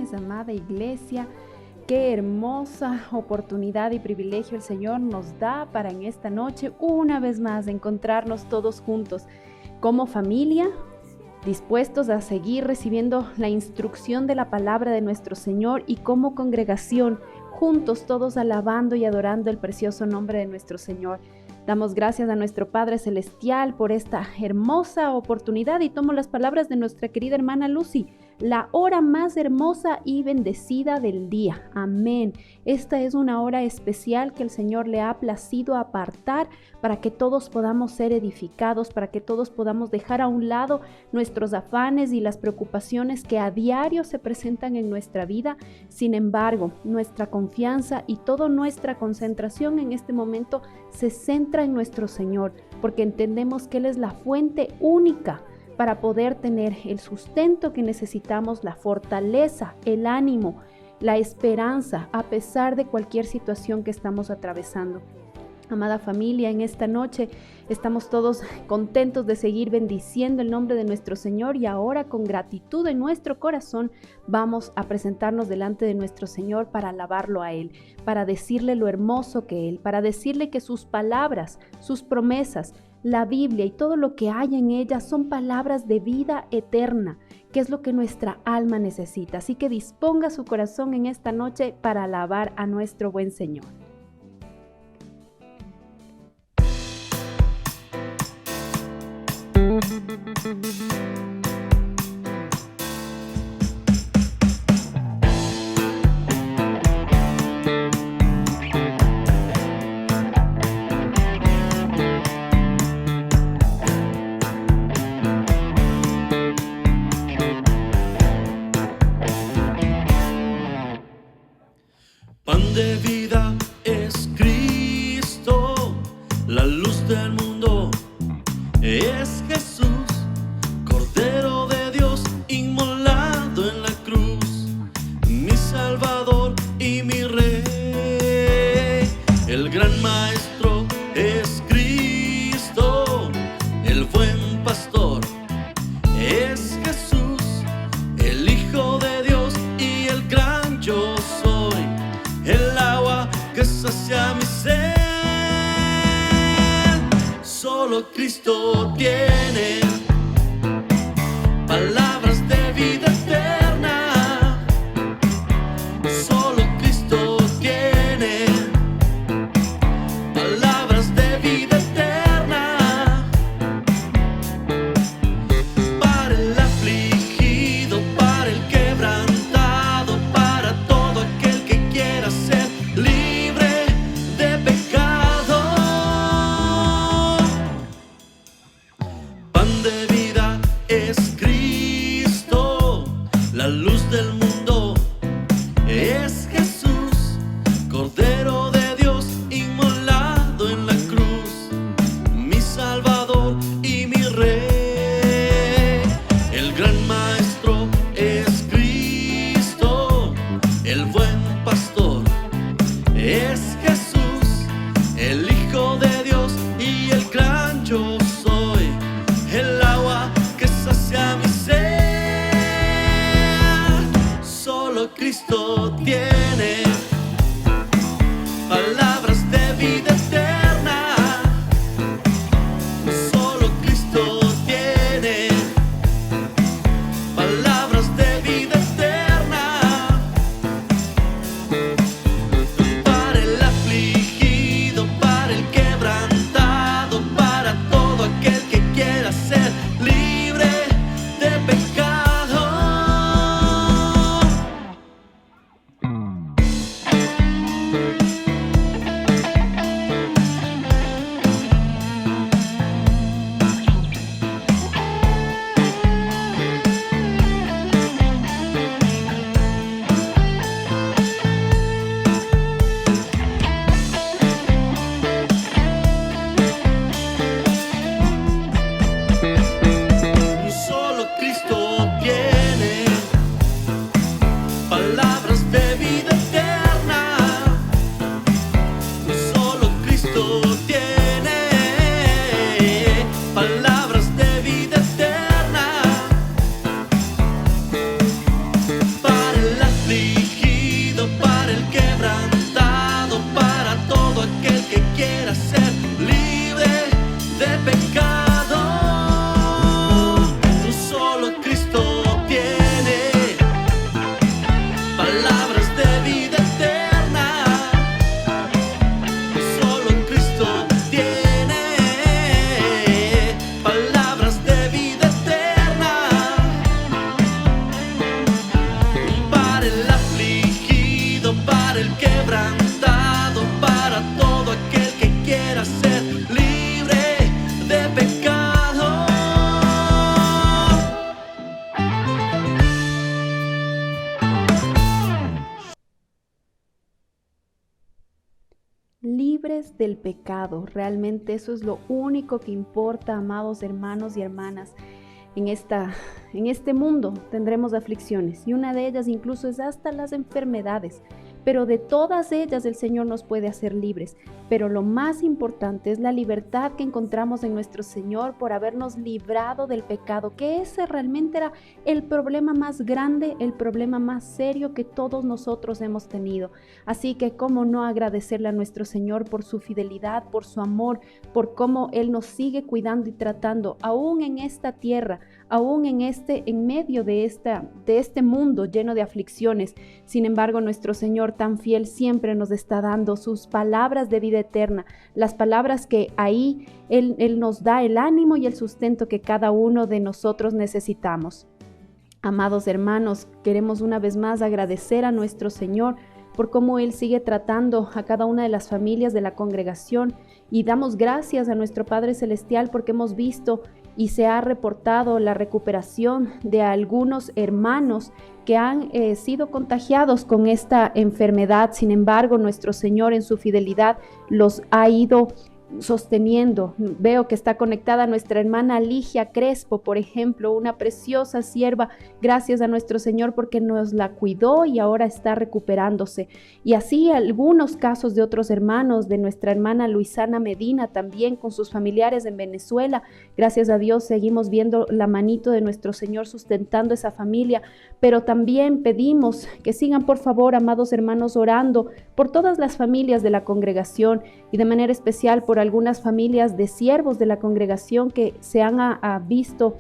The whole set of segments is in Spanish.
bendiciones, amada iglesia. Qué hermosa oportunidad y privilegio el Señor nos da para en esta noche una vez más encontrarnos todos juntos como familia, dispuestos a seguir recibiendo la instrucción de la palabra de nuestro Señor y como congregación, juntos todos alabando y adorando el precioso nombre de nuestro Señor. Damos gracias a nuestro Padre Celestial por esta hermosa oportunidad y tomo las palabras de nuestra querida hermana Lucy. La hora más hermosa y bendecida del día. Amén. Esta es una hora especial que el Señor le ha placido apartar para que todos podamos ser edificados, para que todos podamos dejar a un lado nuestros afanes y las preocupaciones que a diario se presentan en nuestra vida. Sin embargo, nuestra confianza y toda nuestra concentración en este momento se centra en nuestro Señor, porque entendemos que Él es la fuente única para poder tener el sustento que necesitamos, la fortaleza, el ánimo, la esperanza, a pesar de cualquier situación que estamos atravesando. Amada familia, en esta noche estamos todos contentos de seguir bendiciendo el nombre de nuestro Señor y ahora con gratitud en nuestro corazón vamos a presentarnos delante de nuestro Señor para alabarlo a Él, para decirle lo hermoso que Él, para decirle que sus palabras, sus promesas, la Biblia y todo lo que hay en ella son palabras de vida eterna, que es lo que nuestra alma necesita. Así que disponga su corazón en esta noche para alabar a nuestro buen Señor. Pan de vida es Cristo, la luz del mundo es Jesús, Cordero de Dios inmolado en la cruz, mi Salvador y mi Rey. El gran Maestro es Cristo, el buen pastor es Jesús, el Hijo de Dios y el gran yo soy, el agua que sacia mi sed. Solo Cristo tiene palabras de vida eterna. Solo Cristo tiene palabras de vida eterna. Para el afligido, para el quebrantado, para todo aquel que quiera ser libre de pecado. Pan de vida es Cristo, la luz del mundo es Jesús, Cordero de Dios inmolado en la cruz, mi Salvador y mi Rey. El gran Maestro es Cristo, el buen pastor es Jesús, el Hijo de Dios y el gran yo soy, el agua que sacia mi sed. Solo Cristo tiene palabras de vida eterna. Solo Cristo tiene palabras de vida eterna. Para el afligido, para el quebrantado, para todo aquel que quiera ser libre de pecado. libres del pecado. Realmente eso es lo único que importa, amados hermanos y hermanas. En este mundo tendremos aflicciones y una de ellas incluso es hasta las enfermedades. Pero de todas ellas el Señor nos puede hacer libres. Pero lo más importante es la libertad que encontramos en nuestro Señor por habernos librado del pecado, que ese realmente era el problema más grande, el problema más serio que todos nosotros hemos tenido. Así que cómo no agradecerle a nuestro Señor por su fidelidad, por su amor, por cómo Él nos sigue cuidando y tratando, aún en esta tierra, aún en medio de este mundo lleno de aflicciones. Sin embargo, nuestro Señor tan fiel siempre nos está dando sus palabras de vida eterna, las palabras que ahí Él nos da el ánimo y el sustento que cada uno de nosotros necesitamos. Amados hermanos, queremos una vez más agradecer a nuestro Señor por cómo Él sigue tratando a cada una de las familias de la congregación, y damos gracias a nuestro Padre Celestial porque hemos visto y se ha reportado la recuperación de algunos hermanos que han sido contagiados con esta enfermedad. Sin embargo, nuestro Señor en su fidelidad los ha ido sosteniendo. Veo que está conectada nuestra hermana Ligia Crespo, por ejemplo, una preciosa sierva. Gracias a nuestro Señor porque nos la cuidó y ahora está recuperándose. Y así algunos casos de otros hermanos, de nuestra hermana Luisana Medina también con sus familiares en Venezuela. Gracias a Dios seguimos viendo la manito de nuestro Señor sustentando esa familia, pero también pedimos que sigan, por favor, amados hermanos, orando por todas las familias de la congregación y de manera especial por algunas familias de siervos de la congregación que se han visto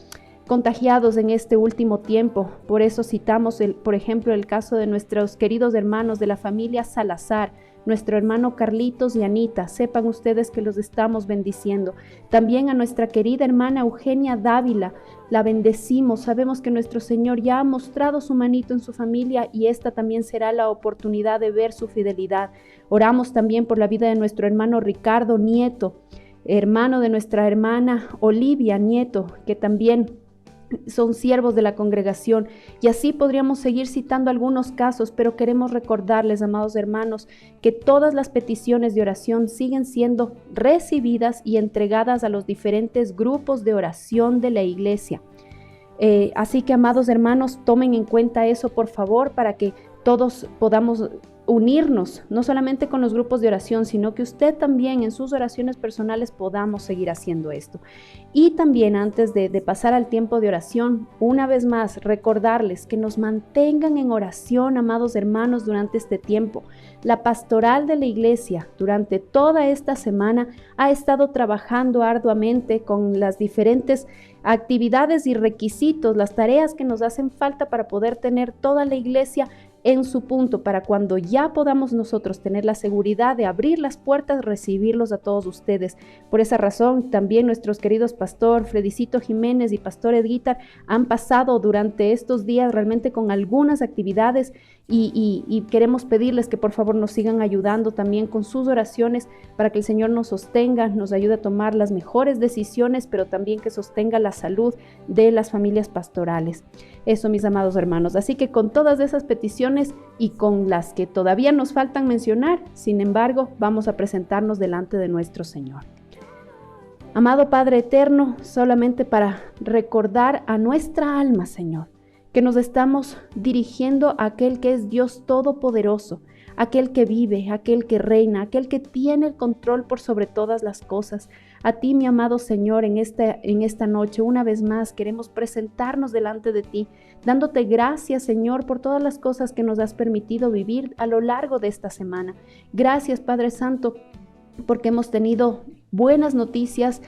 contagiados en este último tiempo. Por eso citamos, por ejemplo, el caso de nuestros queridos hermanos de la familia Salazar, nuestro hermano Carlitos y Anita. Sepan ustedes que los estamos bendiciendo. También a nuestra querida hermana Eugenia Dávila, la bendecimos. Sabemos que nuestro Señor ya ha mostrado su manito en su familia y esta también será la oportunidad de ver su fidelidad. Oramos también por la vida de nuestro hermano Ricardo Nieto, hermano de nuestra hermana Olivia Nieto, que también son siervos de la congregación, y así podríamos seguir citando algunos casos, pero queremos recordarles, amados hermanos, que todas las peticiones de oración siguen siendo recibidas y entregadas a los diferentes grupos de oración de la iglesia. Así que, amados hermanos, tomen en cuenta eso, por favor, para que todos podamos unirnos, no solamente con los grupos de oración, sino que usted también en sus oraciones personales podamos seguir haciendo esto. Y también antes de pasar al tiempo de oración, una vez más recordarles que nos mantengan en oración, amados hermanos, durante este tiempo. La pastoral de la iglesia durante toda esta semana ha estado trabajando arduamente con las diferentes actividades y requisitos, las tareas que nos hacen falta para poder tener toda la iglesia en su punto, para cuando ya podamos nosotros tener la seguridad de abrir las puertas, recibirlos a todos ustedes. Por esa razón, también nuestros queridos pastor Fredicito Jiménez y pastor Edguitar han pasado durante estos días realmente con algunas actividades y queremos pedirles que por favor nos sigan ayudando también con sus oraciones para que el Señor nos sostenga, nos ayude a tomar las mejores decisiones, pero también que sostenga la salud de las familias pastorales. Eso, mis amados hermanos. Así que con todas esas peticiones y con las que todavía nos faltan mencionar, sin embargo, vamos a presentarnos delante de nuestro Señor. Amado Padre eterno, solamente para recordar a nuestra alma, Señor, que nos estamos dirigiendo a aquel que es Dios Todopoderoso, aquel que vive, aquel que reina, aquel que tiene el control por sobre todas las cosas. A ti, mi amado Señor, en esta noche, una vez más, queremos presentarnos delante de ti, dándote gracias, Señor, por todas las cosas que nos has permitido vivir a lo largo de esta semana. Gracias, Padre Santo, porque hemos tenido buenas noticias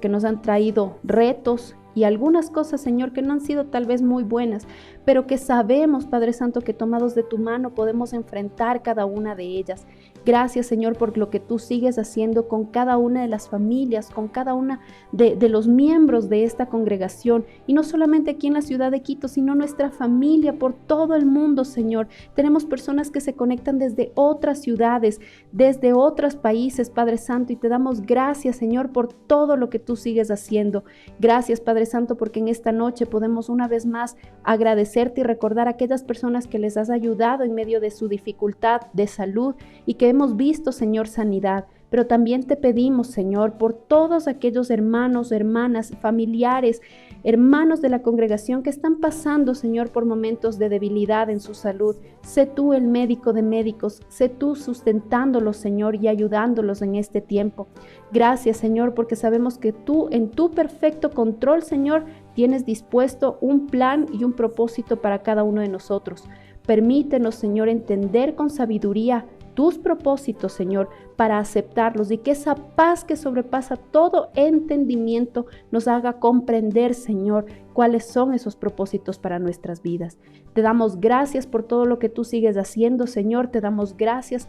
que nos han traído retos y algunas cosas, Señor, que no han sido tal vez muy buenas, pero que sabemos, Padre Santo, que tomados de tu mano podemos enfrentar cada una de ellas. Gracias, Señor, por lo que tú sigues haciendo con cada una de las familias, con cada una de los miembros de esta congregación, y no solamente aquí en la ciudad de Quito, sino nuestra familia por todo el mundo, Señor. Tenemos personas que se conectan desde otras ciudades, desde otros países, Padre Santo, y te damos gracias, Señor, por todo lo que tú sigues haciendo. Gracias, Padre Santo, porque en esta noche podemos una vez más agradecerte y recordar a aquellas personas que les has ayudado en medio de su dificultad de salud y que hemos visto, Señor, sanidad. pero también te pedimos, Señor, por todos aquellos hermanos, hermanas, familiares, hermanos de la congregación que están pasando, Señor, por momentos de debilidad en su salud. Sé tú el médico de médicos, sé tú sustentándolos, Señor, y ayudándolos en este tiempo. Gracias, Señor, porque sabemos que tú, en tu perfecto control, Señor, tienes dispuesto un plan y un propósito para cada uno de nosotros. Permítenos, Señor, entender con sabiduría tus propósitos, Señor, para aceptarlos, y que esa paz que sobrepasa todo entendimiento nos haga comprender, Señor, cuáles son esos propósitos para nuestras vidas. Te damos gracias por todo lo que tú sigues haciendo, Señor. Te damos gracias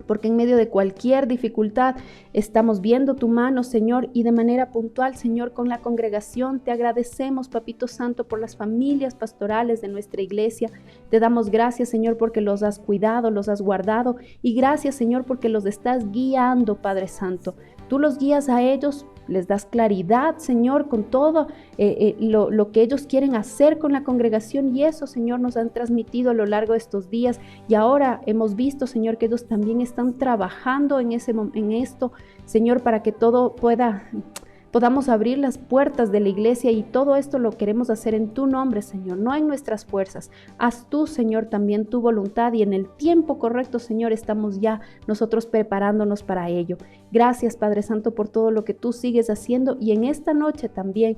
porque en medio de cualquier dificultad estamos viendo tu mano, Señor, y de manera puntual, Señor, con la congregación te agradecemos, Papito Santo, por las familias pastorales de nuestra iglesia. Te damos gracias, Señor, porque los has cuidado, los has guardado, y gracias, Señor, porque los estás guiando, Padre Santo. Tú los guías a ellos, les das claridad, Señor, con todo lo que ellos quieren hacer con la congregación, y eso, Señor, nos han transmitido a lo largo de estos días, y ahora hemos visto, Señor, que ellos también están trabajando en esto, Señor, para que todo podamos abrir las puertas de la iglesia, y todo esto lo queremos hacer en tu nombre, Señor, no en nuestras fuerzas. Haz tú, Señor, también tu voluntad, y en el tiempo correcto, Señor, estamos ya nosotros preparándonos para ello. Gracias, Padre Santo, por todo lo que tú sigues haciendo, y en esta noche también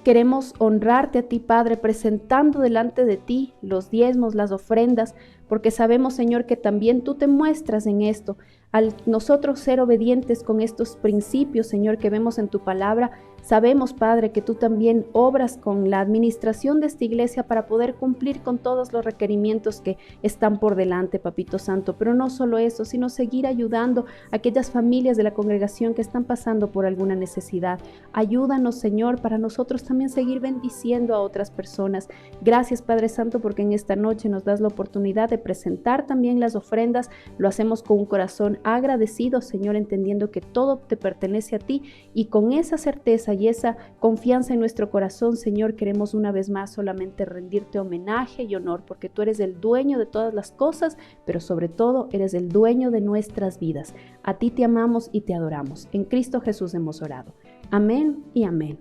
Queremos honrarte a ti, Padre, presentando delante de ti los diezmos, las ofrendas, porque sabemos, Señor, que también tú te muestras en esto. Al nosotros ser obedientes con estos principios, Señor, que vemos en tu palabra, sabemos, Padre, que tú también obras con la administración de esta iglesia para poder cumplir con todos los requerimientos que están por delante, Papito Santo. Pero no solo eso, sino seguir ayudando a aquellas familias de la congregación que están pasando por alguna necesidad. Ayúdanos, Señor, para nosotros también seguir bendiciendo a otras personas. Gracias, Padre Santo, porque en esta noche nos das la oportunidad de presentar también las ofrendas. Lo hacemos con un corazón agradecido, Señor, entendiendo que todo te pertenece a ti, y con esa certeza y esa confianza en nuestro corazón, Señor, queremos una vez más solamente rendirte homenaje y honor, porque tú eres el dueño de todas las cosas, pero sobre todo eres el dueño de nuestras vidas. A ti te amamos y te adoramos. En Cristo Jesús hemos orado. Amén y amén.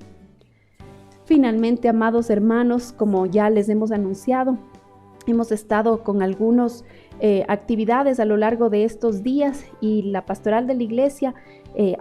Finalmente, amados hermanos, como ya les hemos anunciado, hemos estado con algunas actividades a lo largo de estos días, y la pastoral de la iglesia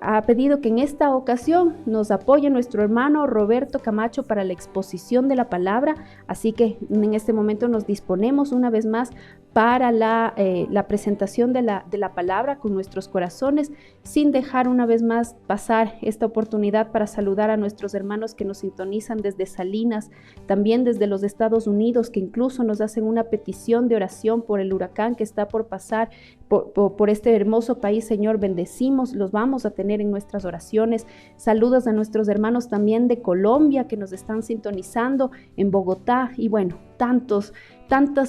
ha pedido que en esta ocasión nos apoye nuestro hermano Roberto Camacho para la exposición de la palabra. Así que en este momento nos disponemos una vez más para la presentación de la palabra con nuestros corazones, sin dejar una vez más pasar esta oportunidad para saludar a nuestros hermanos que nos sintonizan desde Salinas, también desde los Estados Unidos, que incluso nos hacen una petición de oración por el huracán que está por pasar por este hermoso país. Señor, bendecimos, los vamos a tener en nuestras oraciones. Saludos a nuestros hermanos también de Colombia que nos están sintonizando, en Bogotá, y bueno, tantas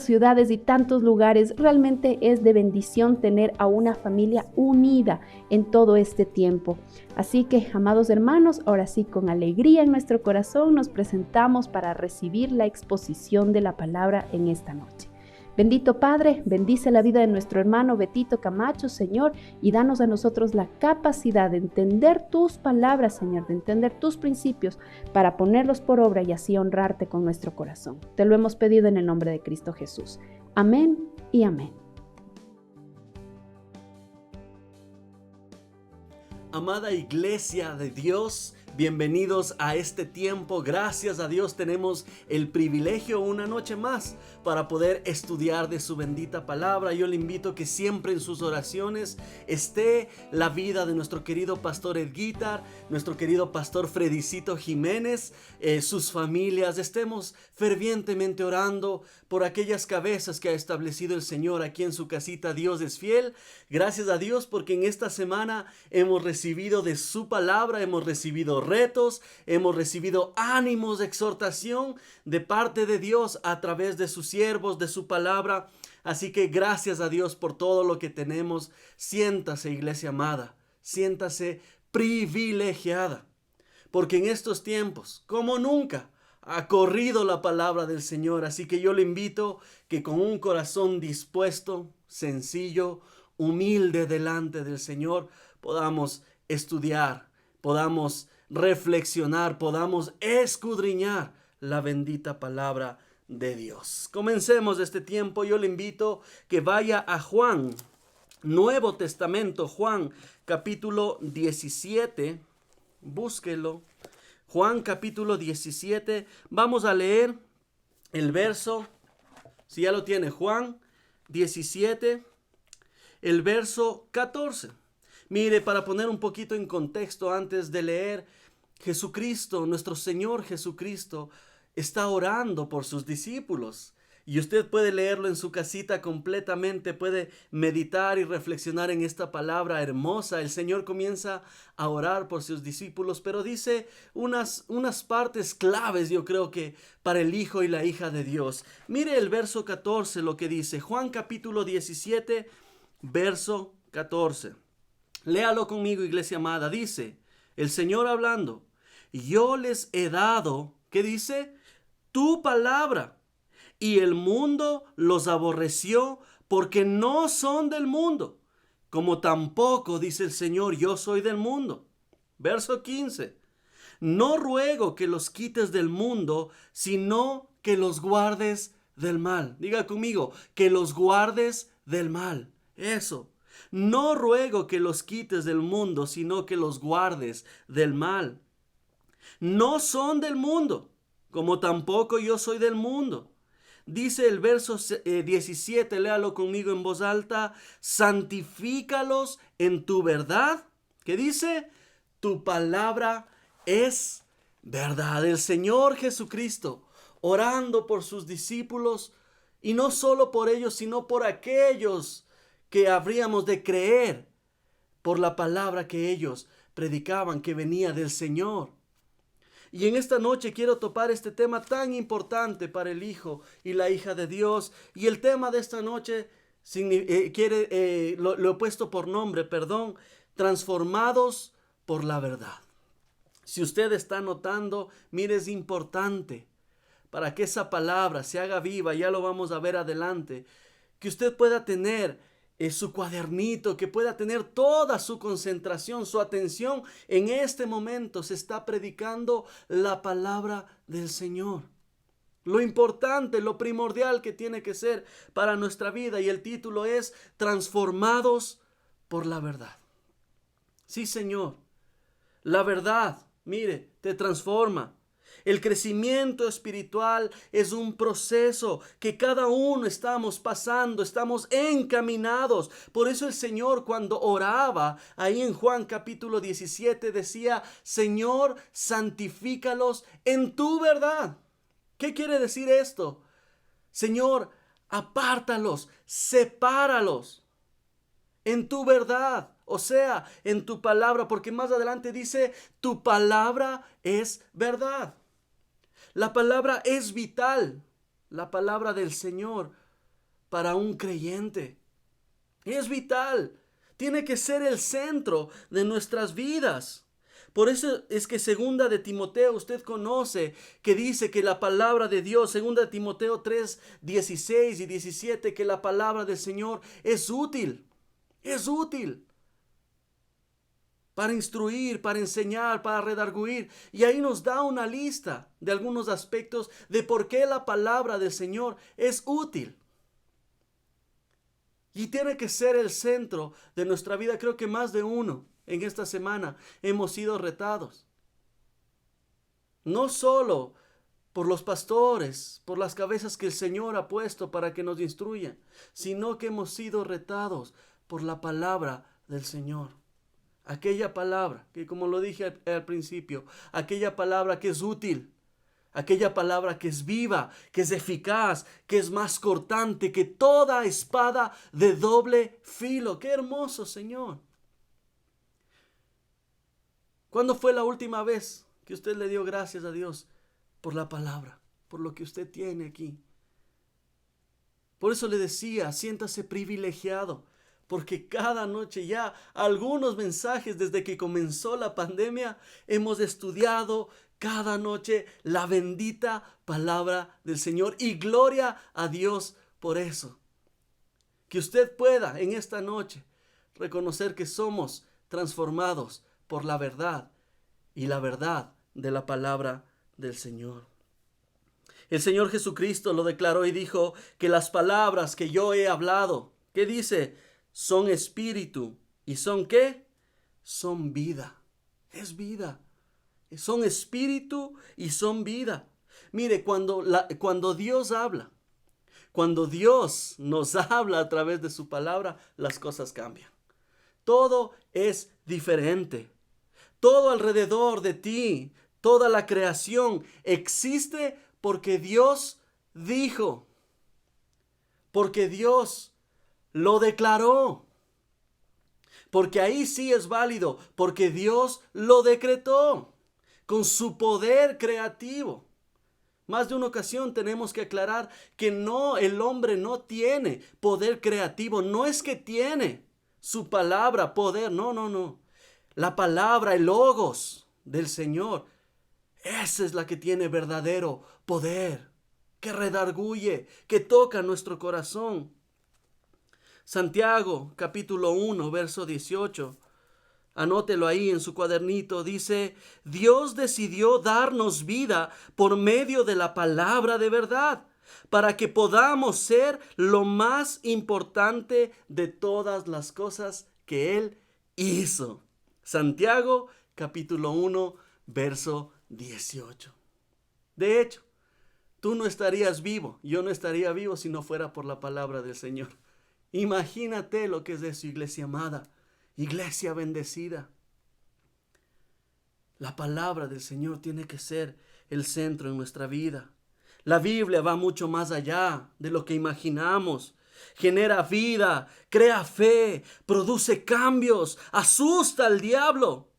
ciudades y tantos lugares. Realmente es de bendición tener a una familia unida en todo este tiempo. Así que, amados hermanos, ahora sí, con alegría en nuestro corazón nos presentamos para recibir la exposición de la palabra en esta noche. Bendito Padre, bendice la vida de nuestro hermano Betito Camacho, Señor, y danos a nosotros la capacidad de entender tus palabras, Señor, de entender tus principios para ponerlos por obra y así honrarte con nuestro corazón. Te lo hemos pedido en el nombre de Cristo Jesús. Amén y amén. Amada Iglesia de Dios, bienvenidos a este tiempo. Gracias a Dios tenemos el privilegio una noche más para poder estudiar de su bendita palabra. Yo le invito que siempre en sus oraciones esté la vida de nuestro querido pastor Edguitar, nuestro querido pastor Fredicito Jiménez, sus familias. Estemos fervientemente orando por aquellas cabezas que ha establecido el Señor aquí en su casita. Dios es fiel. Gracias a Dios porque en esta semana hemos recibido de su palabra, hemos recibido retos, hemos recibido ánimos, exhortación de parte de Dios a través de sus siervos, de su palabra. Así que gracias a Dios por todo lo que tenemos. Siéntase, iglesia amada, siéntase privilegiada, porque en estos tiempos, como nunca, ha corrido la palabra del Señor. Así que yo le invito que con un corazón dispuesto, sencillo, humilde delante del Señor, podamos estudiar, podamos reflexionar, podamos escudriñar la bendita palabra de Dios. Comencemos este tiempo. Yo le invito que vaya a Juan, Nuevo Testamento, Juan capítulo 17, búsquelo. Juan capítulo 17, vamos a leer el verso, si ya lo tiene, Juan 17, el verso 14. Mire, para poner un poquito en contexto antes de leer, Jesucristo, nuestro Señor Jesucristo, está orando por sus discípulos. Y usted puede leerlo en su casita completamente, puede meditar y reflexionar en esta palabra hermosa. El Señor comienza a orar por sus discípulos, pero dice unas partes claves, yo creo que para el Hijo y la hija de Dios. Mire el verso 14, lo que dice Juan capítulo 17, verso 14. Léalo conmigo, iglesia amada. Dice el Señor hablando: yo les he dado, ¿qué dice? Tu palabra. Y el mundo los aborreció porque no son del mundo, como tampoco, dice el Señor, yo soy del mundo. Verso 15. No ruego que los quites del mundo, sino que los guardes del mal. Diga conmigo, que los guardes del mal. Eso. No ruego que los quites del mundo, sino que los guardes del mal. No son del mundo, como tampoco yo soy del mundo. Dice el verso 17, léalo conmigo en voz alta: santifícalos en tu verdad. ¿Qué dice? Tu palabra es verdad. El Señor Jesucristo orando por sus discípulos, y no solo por ellos, sino por aquellos que habríamos de creer por la palabra que ellos predicaban, que venía del Señor. Y en esta noche quiero topar este tema tan importante para el Hijo y la hija de Dios. Y el tema de esta noche lo he puesto por nombre, transformados por la verdad. Si usted está notando, mire, es importante para que esa palabra se haga viva, ya lo vamos a ver adelante, que usted pueda tener su cuadernito, que pueda tener toda su concentración, su atención. En este momento se está predicando la palabra del Señor. Lo importante, lo primordial que tiene que ser para nuestra vida, y el título es transformados por la verdad. Sí, Señor, la verdad, mire, te transforma. El crecimiento espiritual es un proceso que cada uno estamos pasando, estamos encaminados. Por eso el Señor, cuando oraba ahí en Juan capítulo 17, decía: Señor, santifícalos en tu verdad. ¿Qué quiere decir esto? Señor, apártalos, sepáralos en tu verdad. O sea, en tu palabra, porque más adelante dice: tu palabra es verdad. La palabra es vital, la palabra del Señor para un creyente. Es vital, tiene que ser el centro de nuestras vidas. Por eso es que segunda de Timoteo, usted conoce que dice que la palabra de Dios, segunda de Timoteo 3, 16 y 17, que la palabra del Señor es útil. Es útil para instruir, para enseñar, para redarguir. Y ahí nos da una lista de algunos aspectos de por qué la palabra del Señor es útil. Y tiene que ser el centro de nuestra vida. Creo que más de uno en esta semana hemos sido retados. No solo por los pastores, por las cabezas que el Señor ha puesto para que nos instruyan, sino que hemos sido retados por la palabra del Señor. Aquella palabra que, como lo dije al principio, aquella palabra que es útil, aquella palabra que es viva, que es eficaz, que es más cortante que toda espada de doble filo. ¡Qué hermoso, Señor! ¿Cuándo fue la última vez que usted le dio gracias a Dios por la palabra, por lo que usted tiene aquí? Por eso le decía, siéntase privilegiado, porque cada noche ya algunos mensajes desde que comenzó la pandemia hemos estudiado cada noche la bendita palabra del Señor, y gloria a Dios por eso. Que usted pueda en esta noche reconocer que somos transformados por la verdad y la verdad de la palabra del Señor. El Señor Jesucristo lo declaró y dijo que las palabras que yo he hablado, ¿qué dice? Son espíritu. ¿Y son qué? Son vida. Es vida. Son espíritu y son vida. Mire, cuando Dios habla, cuando Dios nos habla a través de su palabra, las cosas cambian. Todo es diferente. Todo alrededor de ti, toda la creación existe porque Dios dijo, porque Dios lo declaró, porque ahí sí es válido, porque Dios lo decretó con su poder creativo. Más de una ocasión tenemos que aclarar que no, el hombre no tiene poder creativo. No es que tiene su palabra, poder, no. La palabra, el logos del Señor, esa es la que tiene verdadero poder, que redarguye, que toca nuestro corazón. Santiago, capítulo 1, verso 18. Anótelo ahí en su cuadernito. Dice: Dios decidió darnos vida por medio de la palabra de verdad, para que podamos ser lo más importante de todas las cosas que Él hizo. Santiago, capítulo 1, verso 18. De hecho, tú no estarías vivo, yo no estaría vivo si no fuera por la palabra del Señor. Imagínate lo que es eso, iglesia amada, iglesia bendecida. La palabra del Señor tiene que ser el centro en nuestra vida. La Biblia va mucho más allá de lo que imaginamos. Genera vida, crea fe, produce cambios, asusta al diablo,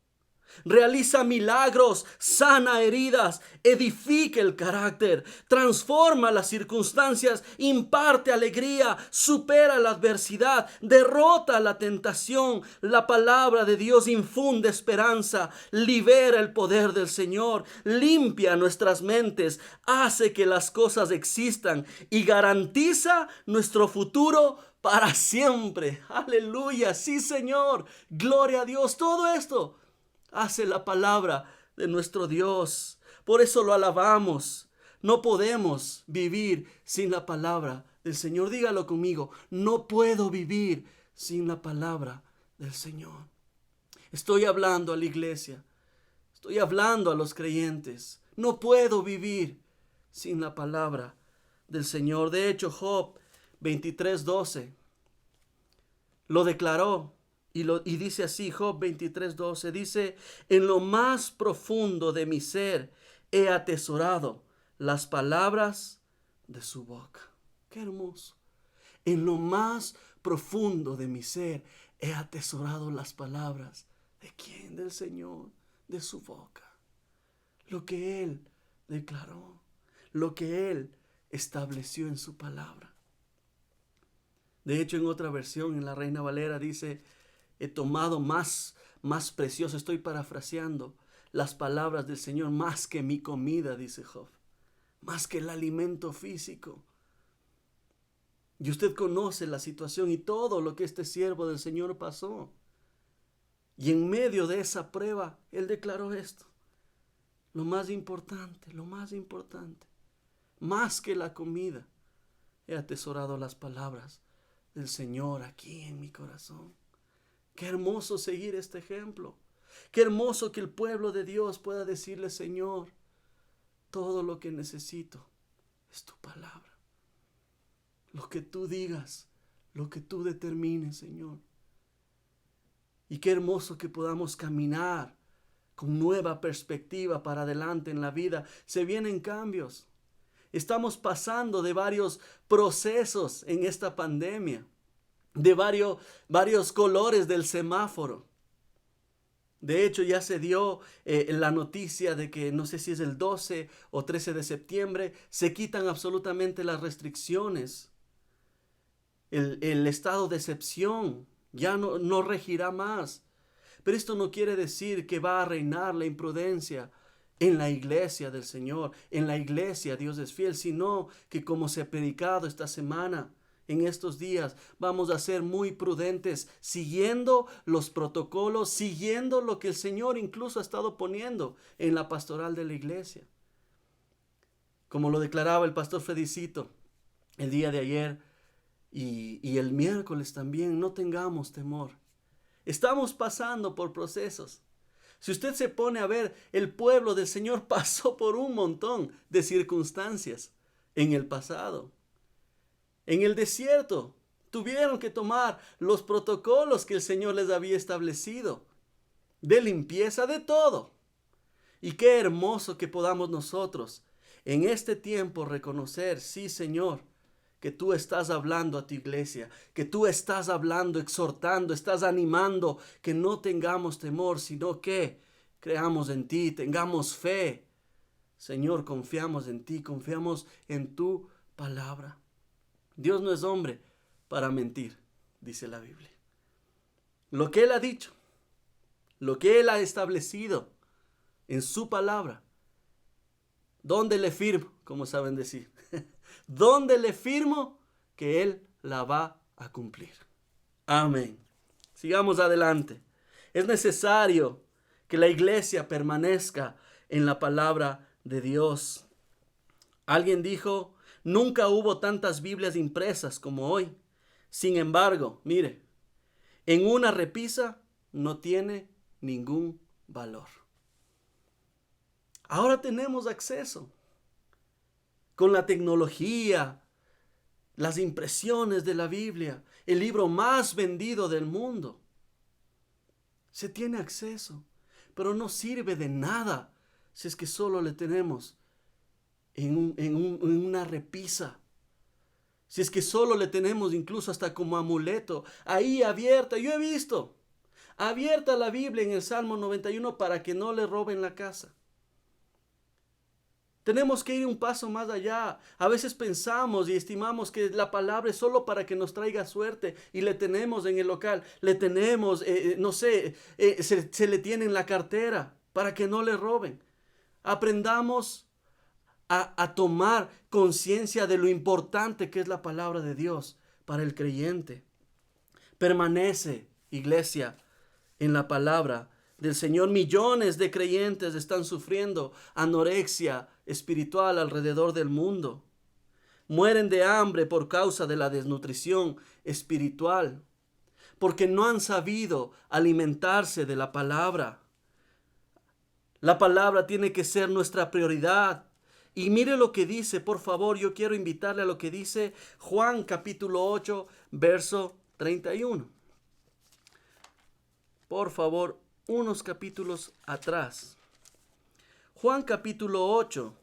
realiza milagros, sana heridas, edifica el carácter, transforma las circunstancias, imparte alegría, supera la adversidad, derrota la tentación. La palabra de Dios infunde esperanza, libera el poder del Señor, limpia nuestras mentes, hace que las cosas existan y garantiza nuestro futuro para siempre. Aleluya, sí, Señor, gloria a Dios. Todo esto hace la palabra de nuestro Dios. Por eso lo alabamos. No podemos vivir sin la palabra del Señor. Dígalo conmigo: no puedo vivir sin la palabra del Señor. Estoy hablando a la iglesia. Estoy hablando a los creyentes. No puedo vivir sin la palabra del Señor. De hecho, Job 23:12 lo declaró. Y dice así, Job 23:12, dice: en lo más profundo de mi ser he atesorado las palabras de su boca. Qué hermoso. En lo más profundo de mi ser he atesorado las palabras. ¿De quién? Del Señor, de su boca. Lo que Él declaró, lo que Él estableció en su palabra. De hecho, en otra versión, en la Reina Valera, dice: he tomado más precioso, estoy parafraseando, las palabras del Señor más que mi comida, dice Job, más que el alimento físico. Y usted conoce la situación y todo lo que este siervo del Señor pasó. Y en medio de esa prueba, él declaró esto: lo más importante, más que la comida, he atesorado las palabras del Señor aquí en mi corazón. Qué hermoso seguir este ejemplo. Qué hermoso que el pueblo de Dios pueda decirle: Señor, todo lo que necesito es tu palabra. Lo que tú digas, lo que tú determines, Señor. Y qué hermoso que podamos caminar con nueva perspectiva para adelante en la vida. Se vienen cambios. Estamos pasando de varios procesos en esta pandemia, de varios colores del semáforo. De hecho, ya se dio la noticia de que, no sé si es el 12 o 13 de septiembre, se quitan absolutamente las restricciones. El estado de excepción ya no regirá más. Pero esto no quiere decir que va a reinar la imprudencia en la iglesia del Señor, en la iglesia Dios es fiel, sino que como se ha predicado esta semana, en estos días, vamos a ser muy prudentes, siguiendo los protocolos, siguiendo lo que el Señor incluso ha estado poniendo en la pastoral de la iglesia. Como lo declaraba el pastor Fredicito el día de ayer y el miércoles también, no tengamos temor. Estamos pasando por procesos. Si usted se pone a ver, el pueblo del Señor pasó por un montón de circunstancias en el pasado. En el desierto tuvieron que tomar los protocolos que el Señor les había establecido, de limpieza, de todo. Y qué hermoso que podamos nosotros en este tiempo reconocer, sí, Señor, que tú estás hablando a tu iglesia, que tú estás hablando, exhortando, estás animando, que no tengamos temor, sino que creamos en ti, tengamos fe. Señor, confiamos en ti, confiamos en tu palabra. Dios no es hombre para mentir, dice la Biblia. Lo que Él ha dicho, lo que Él ha establecido en su palabra, ¿dónde le firmo? Como saben decir. ¿Dónde le firmo que Él la va a cumplir? Amén. Sigamos adelante. Es necesario que la iglesia permanezca en la palabra de Dios. Alguien dijo, nunca hubo tantas Biblias impresas como hoy. Sin embargo, mire, en una repisa no tiene ningún valor. Ahora tenemos acceso con la tecnología, las impresiones de la Biblia, el libro más vendido del mundo. Se tiene acceso, pero no sirve de nada si es que solo le tenemos en una repisa. Si es que solo le tenemos incluso hasta como amuleto, ahí abierta. Yo he visto abierta la Biblia en el Salmo 91 para que no le roben la casa. Tenemos que ir un paso más allá. A veces pensamos y estimamos que la palabra es solo para que nos traiga suerte y le tenemos en el local, le tenemos, se le tiene en la cartera para que no le roben. Aprendamos a tomar conciencia de lo importante que es la palabra de Dios para el creyente. Permanece, iglesia, en la palabra del Señor. Millones de creyentes están sufriendo anorexia espiritual alrededor del mundo. Mueren de hambre por causa de la desnutrición espiritual, porque no han sabido alimentarse de la palabra. La palabra tiene que ser nuestra prioridad. Y mire lo que dice, por favor, yo quiero invitarle a lo que dice Juan capítulo 8, verso 31. Por favor, unos capítulos atrás. Juan capítulo 8,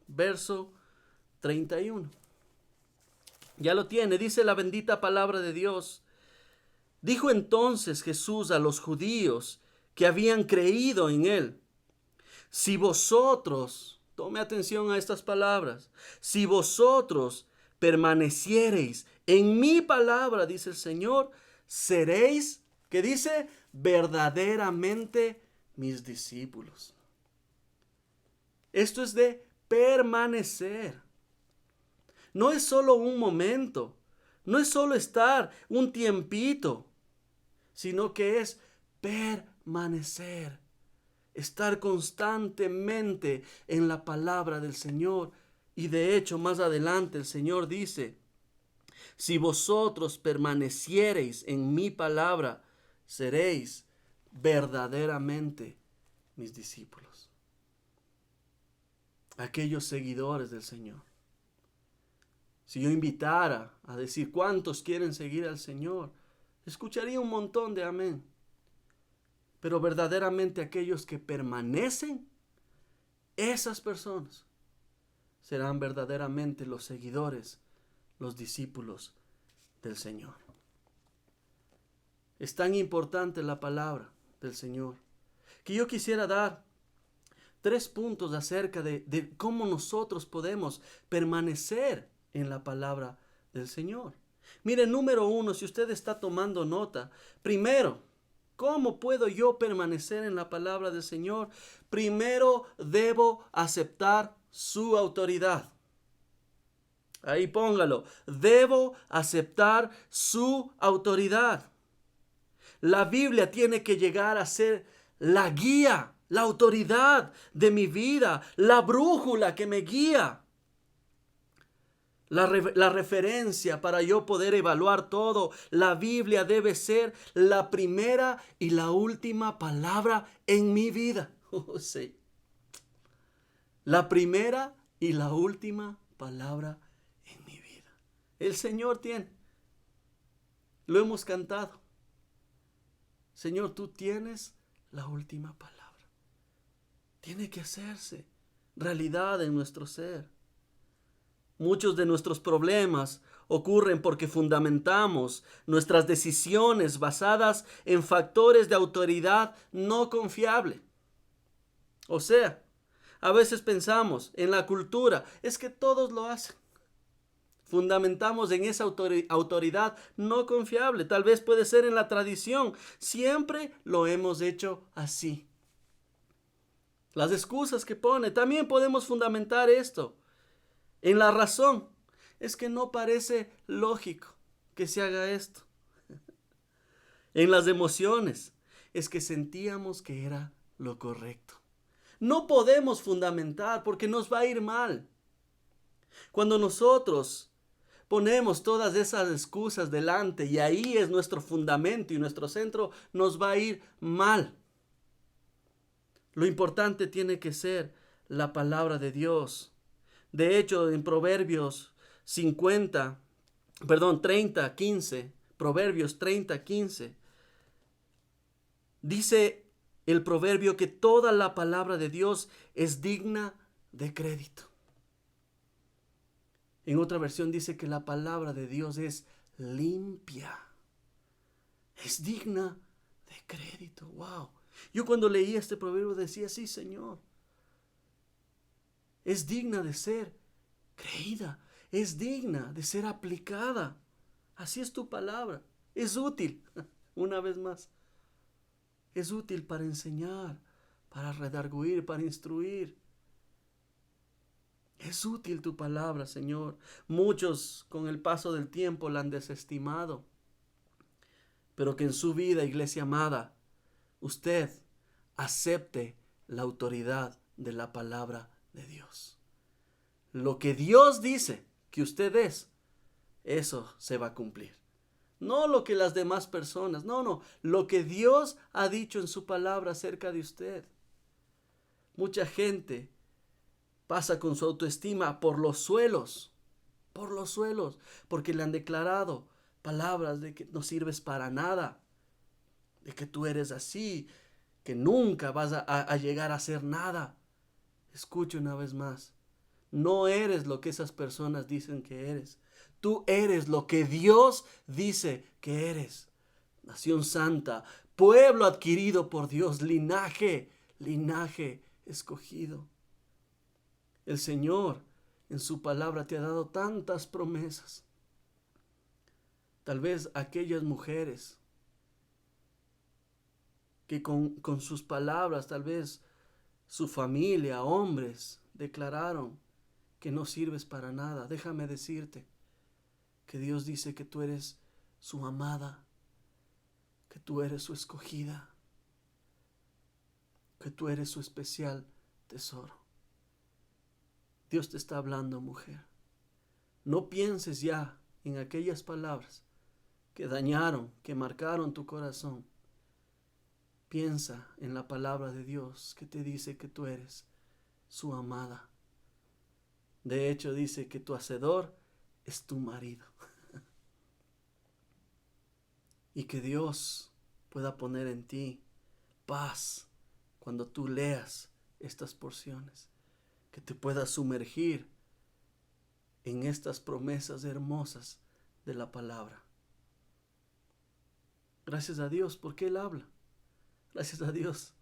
verso 31. Ya lo tiene, dice la bendita palabra de Dios. Dijo entonces Jesús a los judíos que habían creído en él: si vosotros, tome atención a estas palabras, si vosotros permaneciereis en mi palabra, dice el Señor, seréis, ¿qué dice? Verdaderamente mis discípulos. Esto es de permanecer. No es solo un momento, no es solo estar un tiempito, sino que es permanecer. Estar constantemente en la palabra del Señor. Y de hecho, más adelante el Señor dice: si vosotros permaneciereis en mi palabra, seréis verdaderamente mis discípulos. Aquellos seguidores del Señor. Si yo invitara a decir cuántos quieren seguir al Señor, escucharía un montón de amén. Pero verdaderamente aquellos que permanecen, esas personas serán verdaderamente los seguidores, los discípulos del Señor. Es tan importante la palabra del Señor que yo quisiera dar 3 puntos acerca de cómo nosotros podemos permanecer en la palabra del Señor. Mire, número uno, si usted está tomando nota, primero, ¿cómo puedo yo permanecer en la palabra del Señor? Primero debo aceptar su autoridad. Ahí póngalo. Debo aceptar su autoridad. La Biblia tiene que llegar a ser la guía, la autoridad de mi vida, la brújula que me guía. La referencia para yo poder evaluar todo. La Biblia debe ser la primera y la última palabra en mi vida. Oh, sí. La primera y la última palabra en mi vida. El Señor tiene. Lo hemos cantado. Señor, tú tienes la última palabra. Tiene que hacerse realidad en nuestro ser. Muchos de nuestros problemas ocurren porque fundamentamos nuestras decisiones basadas en factores de autoridad no confiable. O sea, a veces pensamos en la cultura, es que todos lo hacen. Fundamentamos en esa autoridad no confiable. Tal vez puede ser en la tradición. Siempre lo hemos hecho así. Las excusas que pone, también podemos fundamentar esto en la razón. Es que no parece lógico que se haga esto. En las emociones, es que sentíamos que era lo correcto. No podemos fundamentar porque nos va a ir mal. Cuando nosotros ponemos todas esas excusas delante y ahí es nuestro fundamento y nuestro centro, nos va a ir mal. Lo importante tiene que ser la palabra de Dios. De hecho, en Proverbios 30:15, Proverbios 30:15, dice el proverbio que toda la palabra de Dios es digna de crédito. En otra versión dice que la palabra de Dios es limpia. Es digna de crédito. Wow. Yo cuando leía este proverbio decía, sí, Señor. Es digna de ser creída. Es digna de ser aplicada. Así es tu palabra. Es útil. Una vez más. Es útil para enseñar, para redarguir, para instruir. Es útil tu palabra, Señor. Muchos con el paso del tiempo la han desestimado. Pero que en su vida, iglesia amada, usted acepte la autoridad de la palabra de Dios. Lo que Dios dice que usted es, eso se va a cumplir. No lo que las demás personas, no, lo que Dios ha dicho en su palabra acerca de usted. Mucha gente pasa con su autoestima por los suelos, porque le han declarado palabras de que no sirves para nada, de que tú eres así, que nunca vas a llegar a ser nada. Escuche una vez más, no eres lo que esas personas dicen que eres. Tú eres lo que Dios dice que eres. Nación santa, pueblo adquirido por Dios, linaje escogido. El Señor en su palabra te ha dado tantas promesas. Tal vez aquellas mujeres que con sus palabras, tal vez su familia, hombres, declararon que no sirves para nada. Déjame decirte que Dios dice que tú eres su amada, que tú eres su escogida, que tú eres su especial tesoro. Dios te está hablando, mujer. No pienses ya en aquellas palabras que dañaron, que marcaron tu corazón. Piensa en la palabra de Dios que te dice que tú eres su amada. De hecho, dice que tu hacedor es tu marido. Y que Dios pueda poner en ti paz cuando tú leas estas porciones. Que te puedas sumergir en estas promesas hermosas de la palabra. Gracias a Dios porque Él habla. Gracias a Dios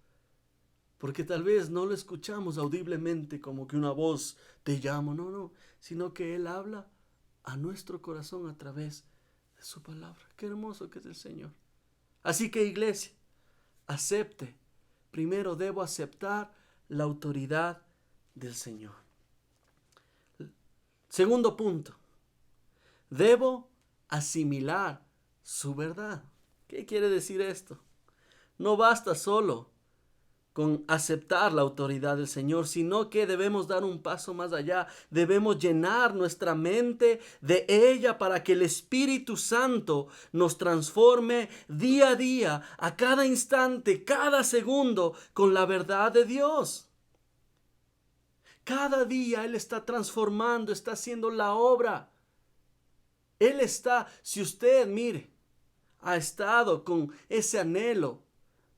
porque tal vez no lo escuchamos audiblemente como que una voz te llama, no, sino que Él habla a nuestro corazón a través de su palabra. Qué hermoso que es el Señor. Así que, iglesia, acepte. Primero debo aceptar la autoridad del Señor. Segundo punto, debo asimilar su verdad. ¿Qué quiere decir esto? No basta solo con aceptar la autoridad del Señor, sino que debemos dar un paso más allá. Debemos llenar nuestra mente de ella para que el Espíritu Santo nos transforme día a día, a cada instante, cada segundo, con la verdad de Dios. Cada día Él está transformando, está haciendo la obra. Él está, si usted, mire, ha estado con ese anhelo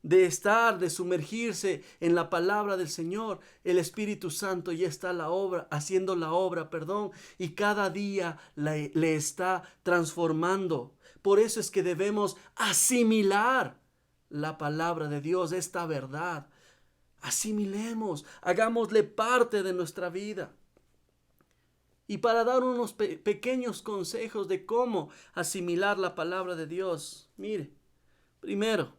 de sumergirse en la palabra del Señor, el Espíritu Santo ya está haciendo la obra, y cada día le está transformando. Por eso es que debemos asimilar la palabra de Dios, esta verdad. Asimilemos, hagámosle parte de nuestra vida. Y para dar unos pequeños consejos de cómo asimilar la palabra de Dios, mire, primero,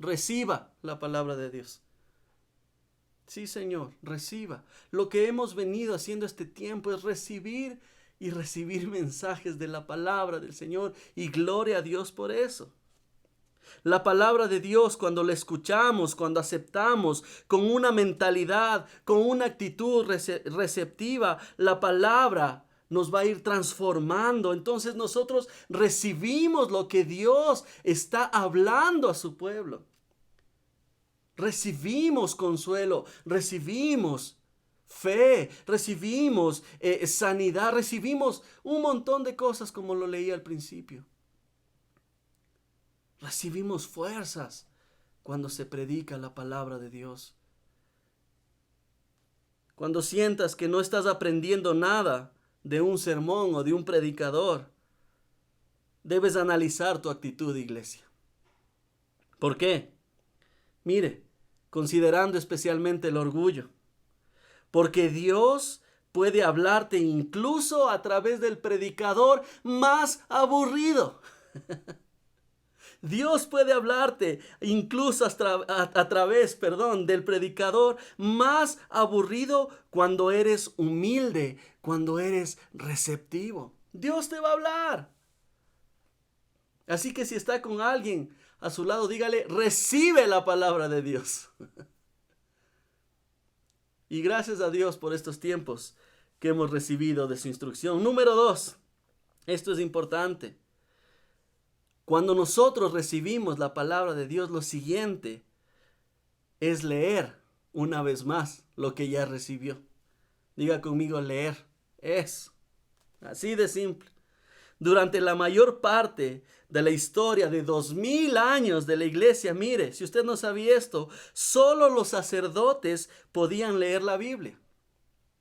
reciba la palabra de Dios. Sí, Señor, reciba. Lo que hemos venido haciendo este tiempo es recibir y recibir mensajes de la palabra del Señor, y gloria a Dios por eso. La palabra de Dios, cuando la escuchamos, cuando aceptamos con una mentalidad, con una actitud receptiva, la palabra nos va a ir transformando. Entonces nosotros recibimos lo que Dios está hablando a su pueblo. Recibimos consuelo, recibimos fe, recibimos sanidad, recibimos un montón de cosas como lo leí al principio. Recibimos fuerzas cuando se predica la palabra de Dios. Cuando sientas que no estás aprendiendo nada de un sermón o de un predicador, debes analizar tu actitud, iglesia. ¿Por qué? Mire, considerando especialmente el orgullo. Porque Dios puede hablarte incluso a través del predicador más aburrido. Dios puede hablarte incluso a través del predicador más aburrido cuando eres humilde, cuando eres receptivo. Dios te va a hablar. Así que si está con alguien a su lado, dígale, recibe la palabra de Dios. Y gracias a Dios por estos tiempos que hemos recibido de su instrucción. Número 2, esto es importante. Cuando nosotros recibimos la palabra de Dios, lo siguiente es leer una vez más lo que ya recibió. Diga conmigo, leer. Es así de simple. Durante la mayor parte de la historia de 2000 años de la iglesia, mire, si usted no sabía esto, solo los sacerdotes podían leer la Biblia.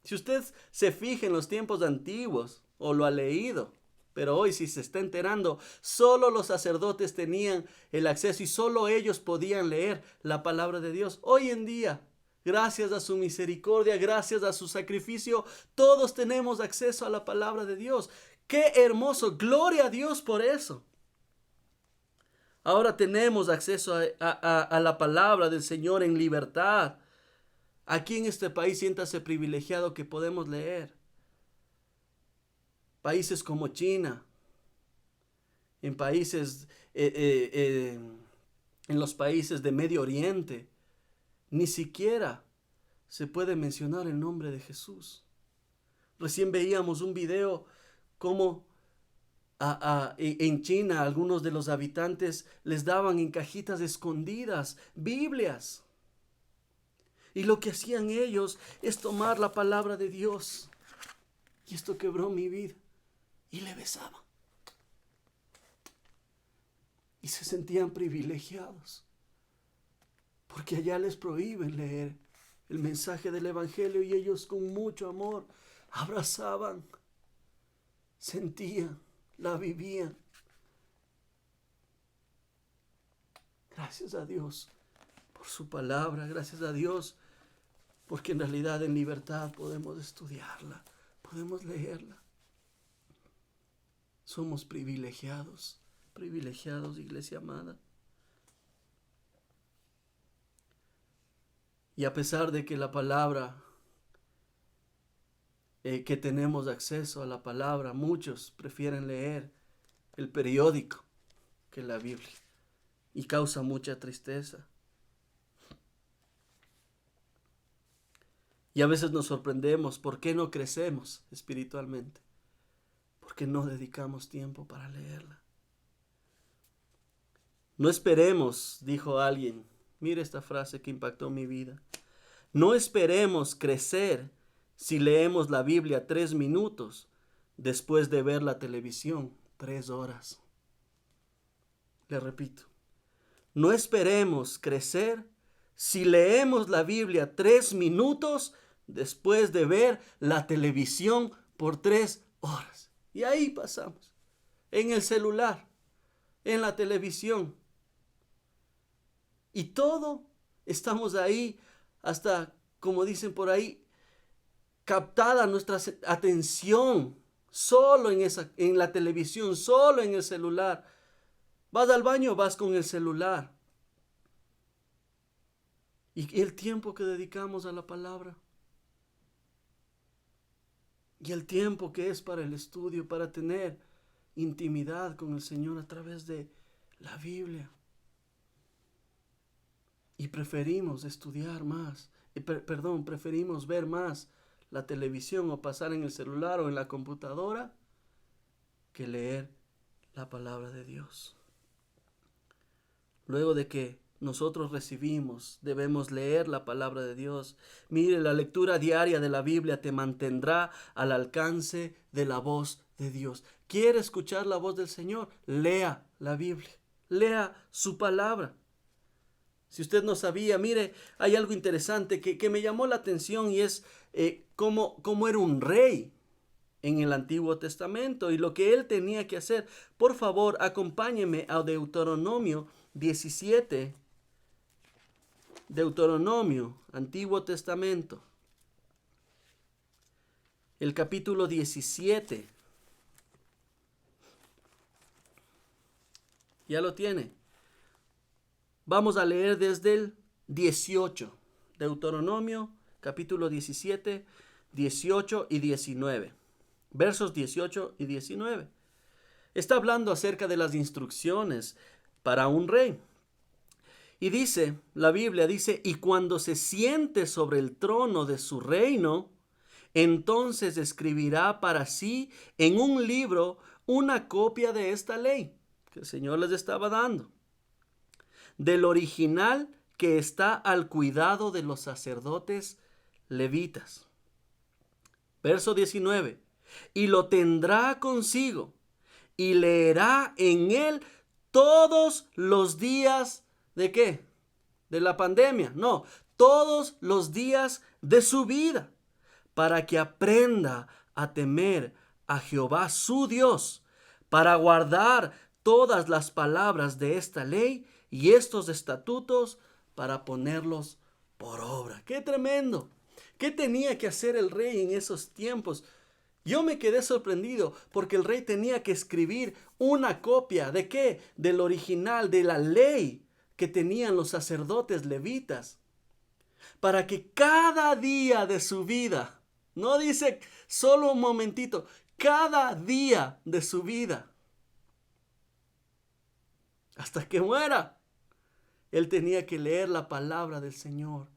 Si usted se fija en los tiempos antiguos o lo ha leído, pero hoy si se está enterando, solo los sacerdotes tenían el acceso y solo ellos podían leer la palabra de Dios. Hoy en día, gracias a su misericordia, gracias a su sacrificio, todos tenemos acceso a la palabra de Dios. ¡Qué hermoso! Gloria a Dios por eso. Ahora tenemos acceso a la palabra del Señor en libertad. Aquí en este país siéntase privilegiado que podemos leer. Países como China, en países, en los países de Medio Oriente, ni siquiera se puede mencionar el nombre de Jesús. Recién veíamos un video como en China algunos de los habitantes les daban en cajitas escondidas Biblias. Y lo que hacían ellos es tomar la palabra de Dios. Y esto quebró mi vida. Y le besaban. Y se sentían privilegiados. Porque allá les prohíben leer el mensaje del Evangelio y ellos con mucho amor abrazaban, sentían, la vivían. Gracias a Dios por su palabra, gracias a Dios porque en realidad en libertad podemos estudiarla, podemos leerla. Somos privilegiados, iglesia amada. Y a pesar de que la palabra, que tenemos acceso a la palabra, muchos prefieren leer el periódico que la Biblia. Y causa mucha tristeza. Y a veces nos sorprendemos, ¿por qué no crecemos espiritualmente? Porque no dedicamos tiempo para leerla. No esperemos, dijo alguien, mire esta frase que impactó mi vida. No esperemos crecer si leemos la Biblia 3 minutos después de ver la televisión 3 horas. Le repito, no esperemos crecer si leemos la Biblia 3 minutos después de ver la televisión por 3 horas. Y ahí pasamos, en el celular, en la televisión. Y todo estamos ahí hasta, como dicen por ahí, captada nuestra atención solo en la televisión, solo en el celular. Vas al baño, vas con el celular. Y el tiempo que dedicamos a la palabra. Y el tiempo que es para el estudio, para tener intimidad con el Señor a través de la Biblia. Y preferimos estudiar más, preferimos ver más la televisión o pasar en el celular o en la computadora que leer la palabra de Dios. Luego de que nosotros recibimos, debemos leer la palabra de Dios. Mire, la lectura diaria de la Biblia te mantendrá al alcance de la voz de Dios. ¿Quiere escuchar la voz del Señor? Lea la Biblia, lea su palabra. Si usted no sabía, mire, hay algo interesante que me llamó la atención y es cómo era un rey en el Antiguo Testamento y lo que él tenía que hacer. Por favor, acompáñeme a Deuteronomio 17. Deuteronomio, Antiguo Testamento. El capítulo 17. ¿Ya lo tiene? Vamos a leer desde el 18. Deuteronomio, capítulo 17, 18 y 19. Versos 18 y 19. Está hablando acerca de las instrucciones para un rey. Y dice, la Biblia dice, y cuando se siente sobre el trono de su reino, entonces escribirá para sí en un libro una copia de esta ley que el Señor les estaba dando, del original que está al cuidado de los sacerdotes levitas. Verso 19. Y lo tendrá consigo y leerá en él todos los días ¿de qué? De la pandemia. No, todos los días de su vida, para que aprenda a temer a Jehová su Dios, para guardar todas las palabras de esta ley y estos estatutos, para ponerlos por obra. ¡Qué tremendo! ¿Qué tenía que hacer el rey en esos tiempos? Yo me quedé sorprendido porque el rey tenía que escribir una copia ¿de qué? Del original, de la ley que tenían los sacerdotes levitas, para que cada día de su vida, no dice solo un momentito, cada día de su vida, hasta que muera, él tenía que leer la palabra del Señor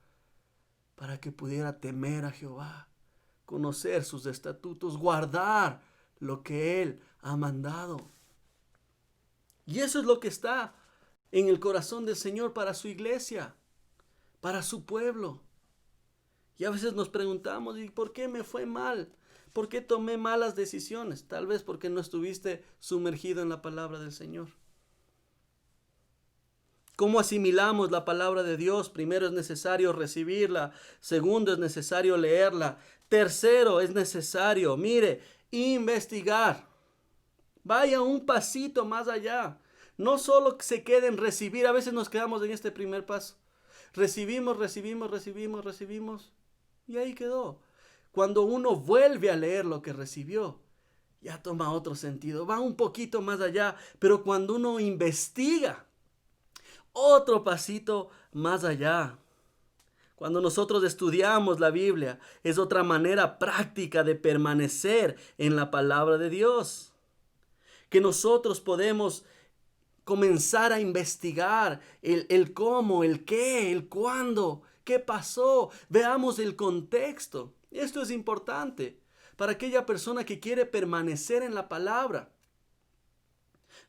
para que pudiera temer a Jehová, conocer sus estatutos, guardar lo que Él ha mandado. Y eso es lo que está en el corazón del Señor para su iglesia, para su pueblo. Y a veces nos preguntamos, ¿y por qué me fue mal? ¿Por qué tomé malas decisiones? Tal vez porque no estuviste sumergido en la palabra del Señor. ¿Cómo asimilamos la palabra de Dios? Primero es necesario recibirla. Segundo es necesario leerla. Tercero es necesario, mire, investigar. Vaya un pasito más allá. No solo se quede en recibir. A veces nos quedamos en este primer paso. Recibimos. Y ahí quedó. Cuando uno vuelve a leer lo que recibió, ya toma otro sentido, va un poquito más allá, pero cuando uno investiga, otro pasito más allá. Cuando nosotros estudiamos la Biblia, es otra manera práctica de permanecer en la palabra de Dios. Que nosotros podemos comenzar a investigar el cómo, el qué, el cuándo, qué pasó. Veamos el contexto. Esto es importante para aquella persona que quiere permanecer en la palabra.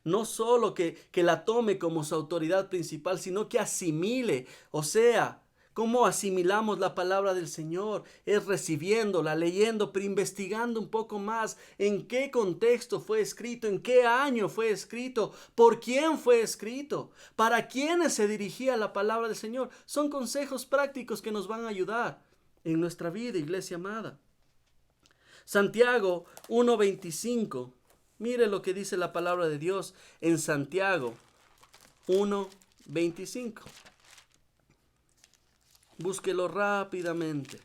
No solo que la tome como su autoridad principal, sino que asimile. O sea, ¿cómo asimilamos la palabra del Señor? Es recibiéndola, leyendo, pero investigando un poco más en qué contexto fue escrito, en qué año fue escrito, por quién fue escrito, para quiénes se dirigía la palabra del Señor. Son consejos prácticos que nos van a ayudar en nuestra vida, iglesia amada. Santiago 1:25. Mire lo que dice la palabra de Dios en Santiago 1:25. Búsquelo rápidamente.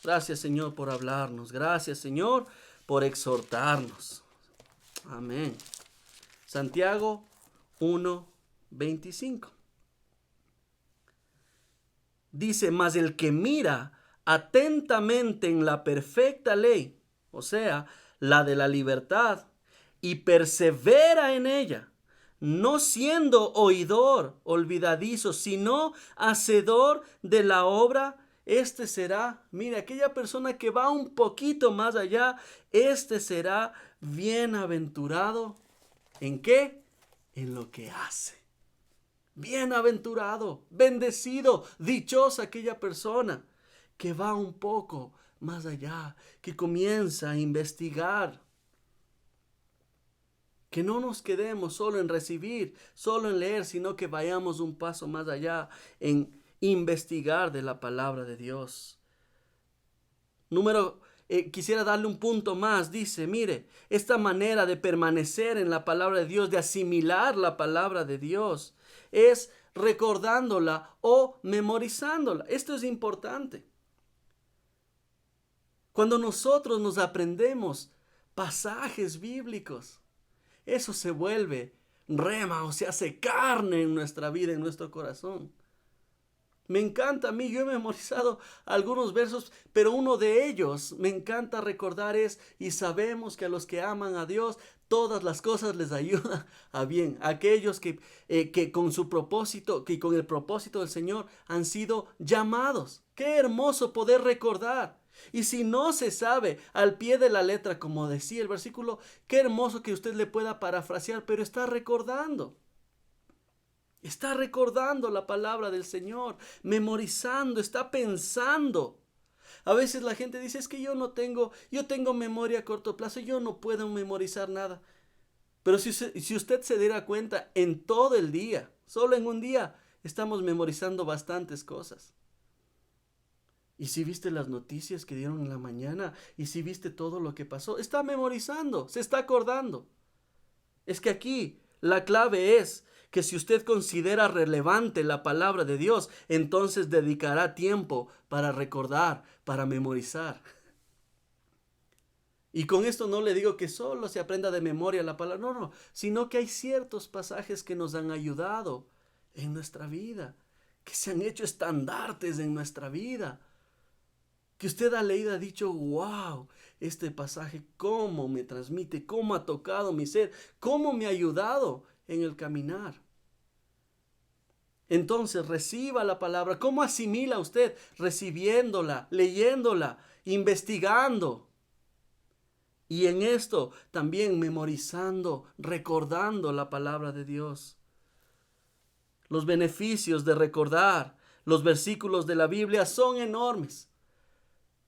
Gracias, Señor, por hablarnos. Gracias, Señor, por exhortarnos. Amén. Santiago 1:25. Dice, mas el que mira atentamente en la perfecta ley, o sea, la de la libertad, y persevera en ella, no siendo oidor olvidadizo, sino hacedor de la obra, este será, mira, aquella persona que va un poquito más allá, este será bienaventurado. ¿En qué? En lo que hace. Bienaventurado, bendecido, dichosa aquella persona que va un poco más allá, que comienza a investigar. Que no nos quedemos solo en recibir, solo en leer, sino que vayamos un paso más allá en investigar de la palabra de Dios. Quisiera darle un punto más. Dice, mire, esta manera de permanecer en la palabra de Dios, de asimilar la palabra de Dios, es recordándola o memorizándola. Esto es importante. Cuando nosotros nos aprendemos pasajes bíblicos, eso se vuelve rema o se hace carne en nuestra vida, en nuestro corazón. Me encanta a mí, yo he memorizado algunos versos, pero uno de ellos me encanta recordar es, y sabemos que a los que aman a Dios, todas las cosas les ayudan a bien. Aquellos que con su propósito, que con el propósito del Señor han sido llamados. Qué hermoso poder recordar. Y si no se sabe al pie de la letra, como decía el versículo, qué hermoso que usted le pueda parafrasear, pero está recordando. Está recordando la palabra del Señor, memorizando, está pensando. A veces la gente dice, es que yo tengo memoria a corto plazo, yo no puedo memorizar nada. Pero si usted se diera cuenta, en todo el día, solo en un día, estamos memorizando bastantes cosas. Y si viste las noticias que dieron en la mañana, y si viste todo lo que pasó, está memorizando, se está acordando. Es que aquí la clave es que si usted considera relevante la palabra de Dios, entonces dedicará tiempo para recordar, para memorizar. Y con esto no le digo que solo se aprenda de memoria la palabra, no, sino que hay ciertos pasajes que nos han ayudado en nuestra vida, que se han hecho estandartes en nuestra vida, que usted ha leído y ha dicho, wow, este pasaje cómo me transmite, cómo ha tocado mi ser, cómo me ha ayudado en el caminar. Entonces reciba la palabra. ¿Cómo asimila usted? Recibiéndola, leyéndola, investigando. Y en esto también memorizando, recordando la palabra de Dios. Los beneficios de recordar los versículos de la Biblia son enormes.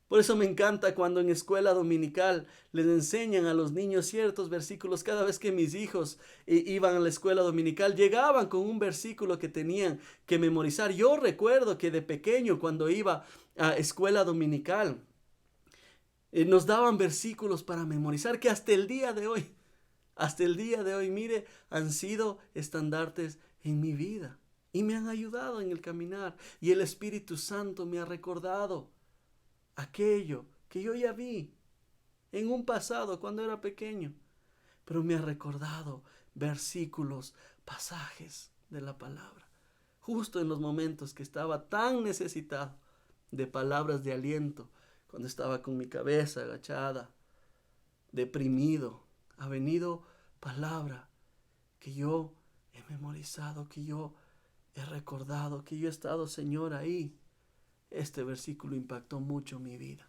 Por eso me encanta cuando en escuela dominical les enseñan a los niños ciertos versículos. Cada vez que mis hijos iban a la escuela dominical, llegaban con un versículo que tenían que memorizar. Yo recuerdo que de pequeño, cuando iba a escuela dominical, nos daban versículos para memorizar que hasta el día de hoy, mire, han sido estandartes en mi vida. Y me han ayudado en el caminar. Y el Espíritu Santo me ha recordado aquello que yo ya vi. en un pasado cuando era pequeño, pero me ha recordado versículos, pasajes de la palabra, justo en los momentos que estaba tan necesitado de palabras de aliento, cuando estaba con mi cabeza agachada, deprimido. Ha venido palabra que yo he memorizado, que yo he recordado, que yo he estado, Señor, ahí. Este versículo impactó mucho mi vida.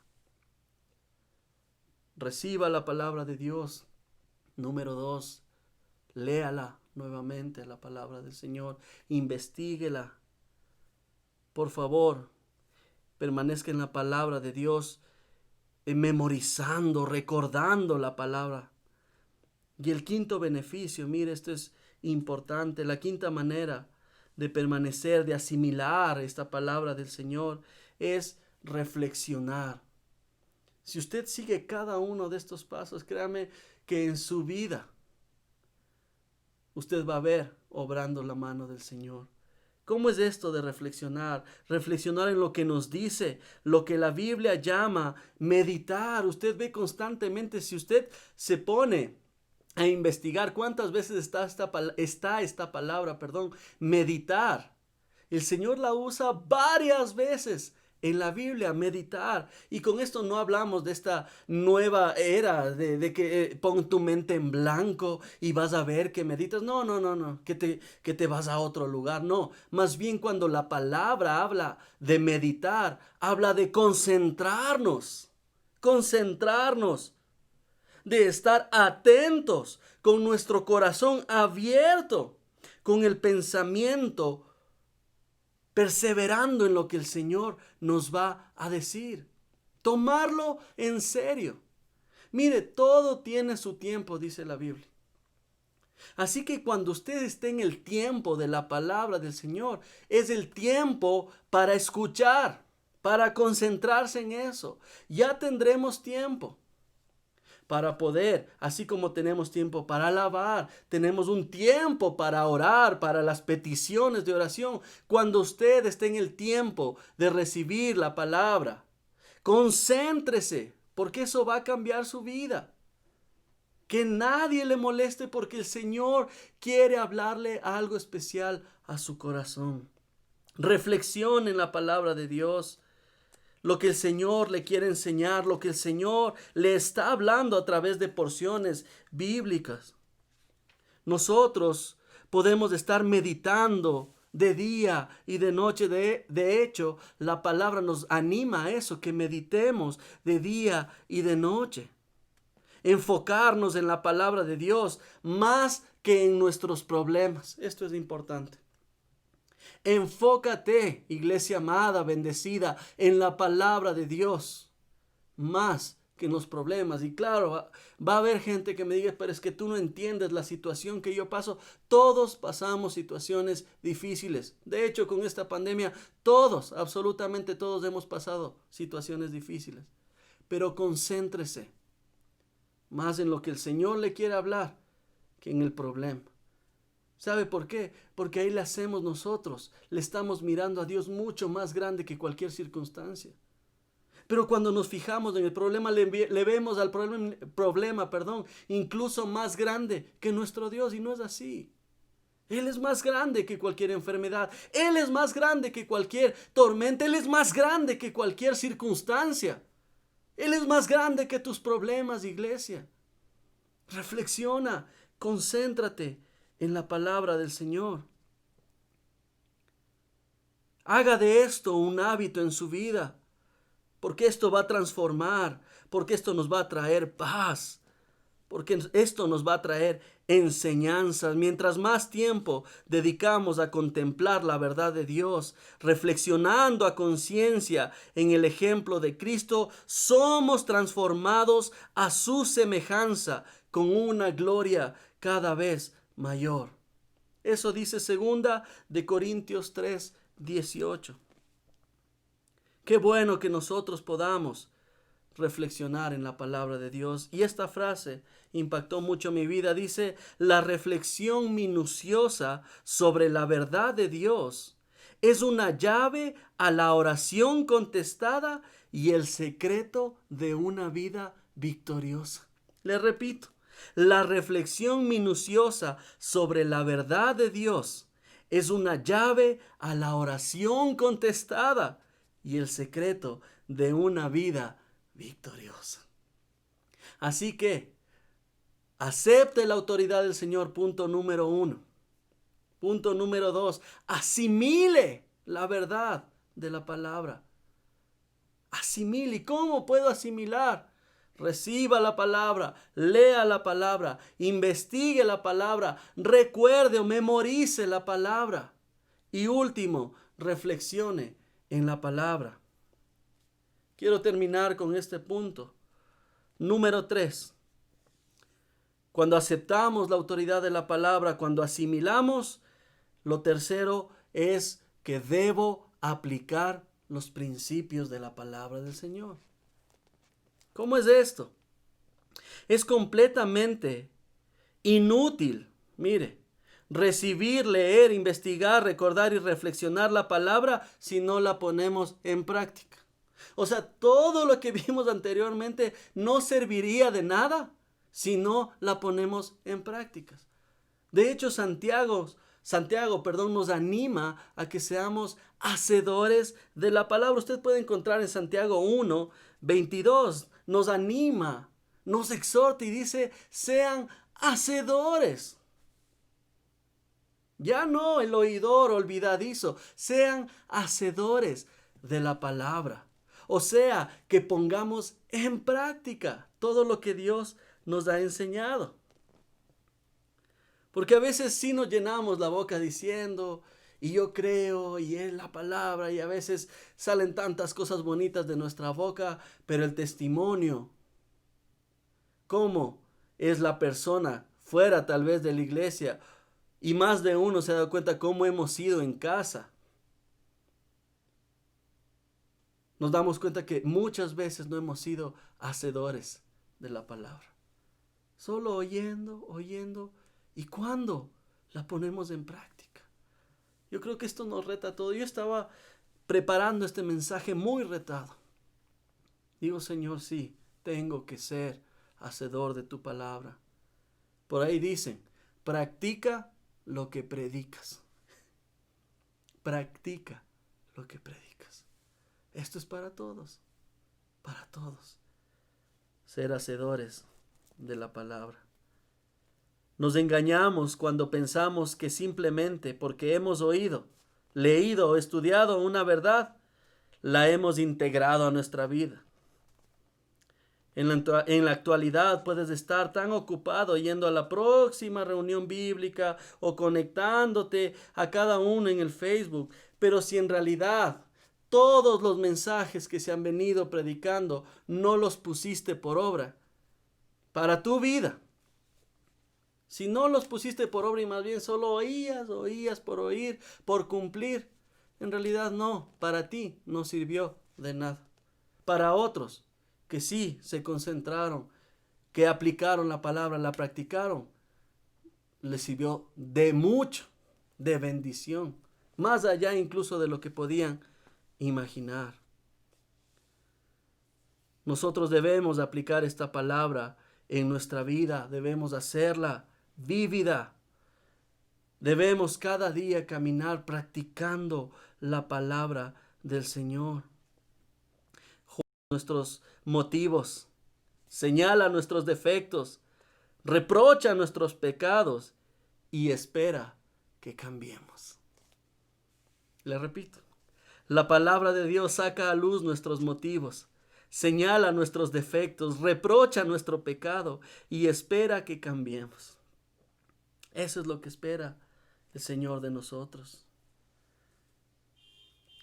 Reciba la palabra de Dios. Número 2, léala nuevamente, la palabra del Señor. Investíguela. Por favor, permanezca en la palabra de Dios, memorizando, recordando la palabra. Y el quinto beneficio, mire, esto es importante, la quinta manera de permanecer, de asimilar esta palabra del Señor, es reflexionar. Si usted sigue cada uno de estos pasos, créame que en su vida usted va a ver obrando la mano del Señor. ¿Cómo es esto de reflexionar? Reflexionar en lo que nos dice, lo que la Biblia llama meditar. Usted ve constantemente, si usted se pone a investigar cuántas veces está esta palabra, meditar. El Señor la usa varias veces en la Biblia, meditar. Y con esto no hablamos de esta nueva era de que pon tu mente en blanco y vas a ver que meditas. No, que te vas a otro lugar. No, más bien cuando la palabra habla de meditar, habla de concentrarnos, de estar atentos, con nuestro corazón abierto, con el pensamiento perseverando en lo que el Señor nos va a decir. Tomarlo en serio. Mire, todo tiene su tiempo, dice la Biblia. Así que cuando usted esté en el tiempo de la palabra del Señor, es el tiempo para escuchar, para concentrarse en eso. Ya tendremos tiempo para poder, así como tenemos tiempo para alabar, tenemos un tiempo para orar, para las peticiones de oración. Cuando usted esté en el tiempo de recibir la palabra, concéntrese, porque eso va a cambiar su vida. Que nadie le moleste, porque el Señor quiere hablarle algo especial a su corazón. Reflexione en la palabra de Dios. Lo que el Señor le quiere enseñar, lo que el Señor le está hablando a través de porciones bíblicas. Nosotros podemos estar meditando de día y de noche. De hecho, la palabra nos anima a eso, que meditemos de día y de noche. Enfocarnos en la palabra de Dios más que en nuestros problemas. Esto es importante. Enfócate, iglesia amada, bendecida, en la palabra de Dios, más que en los problemas. Y claro, va a haber gente que me diga, pero es que tú no entiendes la situación que yo paso. Todos pasamos situaciones difíciles. De hecho, con esta pandemia, todos, absolutamente todos hemos pasado situaciones difíciles. Pero concéntrese más en lo que el Señor le quiere hablar que en el problema. ¿Sabe por qué? Porque ahí le hacemos nosotros. Le estamos mirando a Dios mucho más grande que cualquier circunstancia. Pero cuando nos fijamos en el problema, le vemos al problema, incluso más grande que nuestro Dios. Y no es así. Él es más grande que cualquier enfermedad. Él es más grande que cualquier tormenta. Él es más grande que cualquier circunstancia. Él es más grande que tus problemas, iglesia. Reflexiona, concéntrate en la palabra del Señor. Haga de esto un hábito en su vida, porque esto va a transformar, porque esto nos va a traer paz, porque esto nos va a traer enseñanzas. Mientras más tiempo dedicamos a contemplar la verdad de Dios, reflexionando a conciencia en el ejemplo de Cristo, somos transformados a su semejanza con una gloria cada vez mayor. Eso dice 2 Corintios 3:18. Qué bueno que nosotros podamos reflexionar en la palabra de Dios. Y esta frase impactó mucho mi vida. Dice: la reflexión minuciosa sobre la verdad de Dios es una llave a la oración contestada y el secreto de una vida victoriosa. Le repito, la reflexión minuciosa sobre la verdad de Dios es una llave a la oración contestada y el secreto de una vida victoriosa. Así que acepte la autoridad del Señor, punto número 1. Punto número 2, asimile la verdad de la palabra. Asimile. ¿Y cómo puedo asimilar? Reciba la palabra, lea la palabra, investigue la palabra, recuerde o memorice la palabra. Y último, reflexione en la palabra. Quiero terminar con este punto. Número 3. Cuando aceptamos la autoridad de la palabra, cuando asimilamos, lo tercero es que debo aplicar los principios de la palabra del Señor. ¿Cómo es esto? Es completamente inútil, mire, recibir, leer, investigar, recordar y reflexionar la palabra si no la ponemos en práctica. O sea, todo lo que vimos anteriormente no serviría de nada si no la ponemos en prácticas. De hecho, Santiago, nos anima a que seamos hacedores de la palabra. Usted puede encontrar en Santiago 1:22, nos anima, nos exhorta y dice, sean hacedores. Ya no el oidor olvidadizo, sean hacedores de la palabra. O sea, que pongamos en práctica todo lo que Dios nos ha enseñado. Porque a veces sí nos llenamos la boca diciendo, y yo creo, y es la palabra, y a veces salen tantas cosas bonitas de nuestra boca, pero el testimonio, cómo es la persona fuera tal vez de la iglesia, y más de uno se ha dado cuenta cómo hemos sido en casa. Nos damos cuenta que muchas veces no hemos sido hacedores de la palabra. Solo oyendo. ¿Y cuándo la ponemos en práctica? Yo creo que esto nos reta a todos. Yo estaba preparando este mensaje muy retado. Digo, Señor, sí, tengo que ser hacedor de tu palabra. Por ahí dicen, practica lo que predicas. Practica lo que predicas. Esto es para todos, para todos. Ser hacedores de la palabra. Nos engañamos cuando pensamos que simplemente porque hemos oído, leído o estudiado una verdad, la hemos integrado a nuestra vida. En la actualidad puedes estar tan ocupado yendo a la próxima reunión bíblica o conectándote a cada uno en el Facebook, pero si en realidad todos los mensajes que se han venido predicando no los pusiste por obra para tu vida, si no los pusiste por obra y más bien solo oías por oír, por cumplir, en realidad no, para ti no sirvió de nada. Para otros que sí se concentraron, que aplicaron la palabra, la practicaron, les sirvió de mucho, de bendición, más allá incluso de lo que podían imaginar. Nosotros debemos aplicar esta palabra en nuestra vida, debemos hacerla vívida. Debemos cada día caminar practicando la palabra del Señor. Nuestros motivos, señala nuestros defectos, reprocha nuestros pecados y espera que cambiemos. Le repito, la palabra de Dios saca a luz nuestros motivos, señala nuestros defectos, reprocha nuestro pecado y espera que cambiemos. Eso es lo que espera el Señor de nosotros.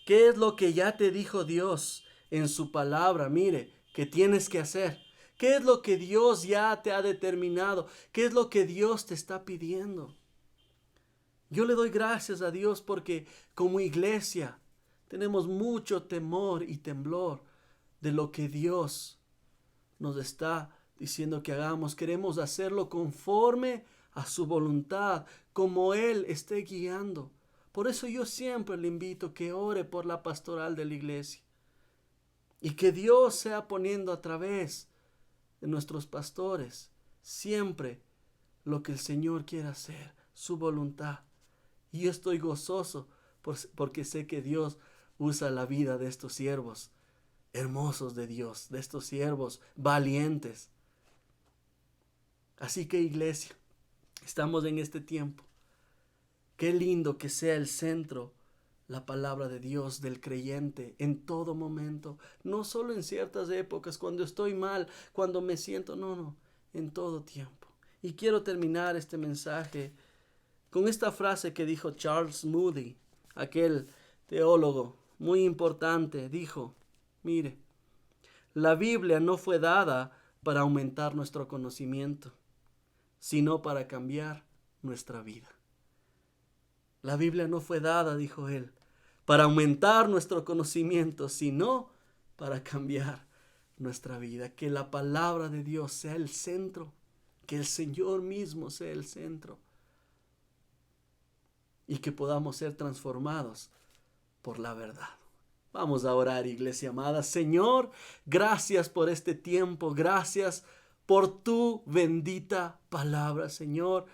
¿Qué es lo que ya te dijo Dios en su palabra? Mire, ¿qué tienes que hacer? ¿Qué es lo que Dios ya te ha determinado? ¿Qué es lo que Dios te está pidiendo? Yo le doy gracias a Dios porque como iglesia tenemos mucho temor y temblor de lo que Dios nos está diciendo que hagamos. Queremos hacerlo conforme a su voluntad, como Él esté guiando. Por eso yo siempre le invito que ore por la pastoral de la iglesia y que Dios sea poniendo a través de nuestros pastores, siempre lo que el Señor quiere hacer, su voluntad. Y yo estoy gozoso porque sé que Dios usa la vida de estos siervos hermosos de Dios, de estos siervos valientes. Así que, iglesia, estamos en este tiempo. Qué lindo que sea el centro la palabra de Dios del creyente en todo momento, no solo en ciertas épocas, cuando estoy mal, cuando me siento, no, en todo tiempo. Y quiero terminar este mensaje con esta frase que dijo Charles Moody, aquel teólogo muy importante. Dijo, mire, la Biblia no fue dada para aumentar nuestro conocimiento, sino para cambiar nuestra vida. La Biblia no fue dada, dijo él, para aumentar nuestro conocimiento, sino para cambiar nuestra vida. Que la palabra de Dios sea el centro, que el Señor mismo sea el centro, y que podamos ser transformados por la verdad. Vamos a orar, iglesia amada. Señor, gracias por este tiempo, gracias por tu bendita palabra, Señor.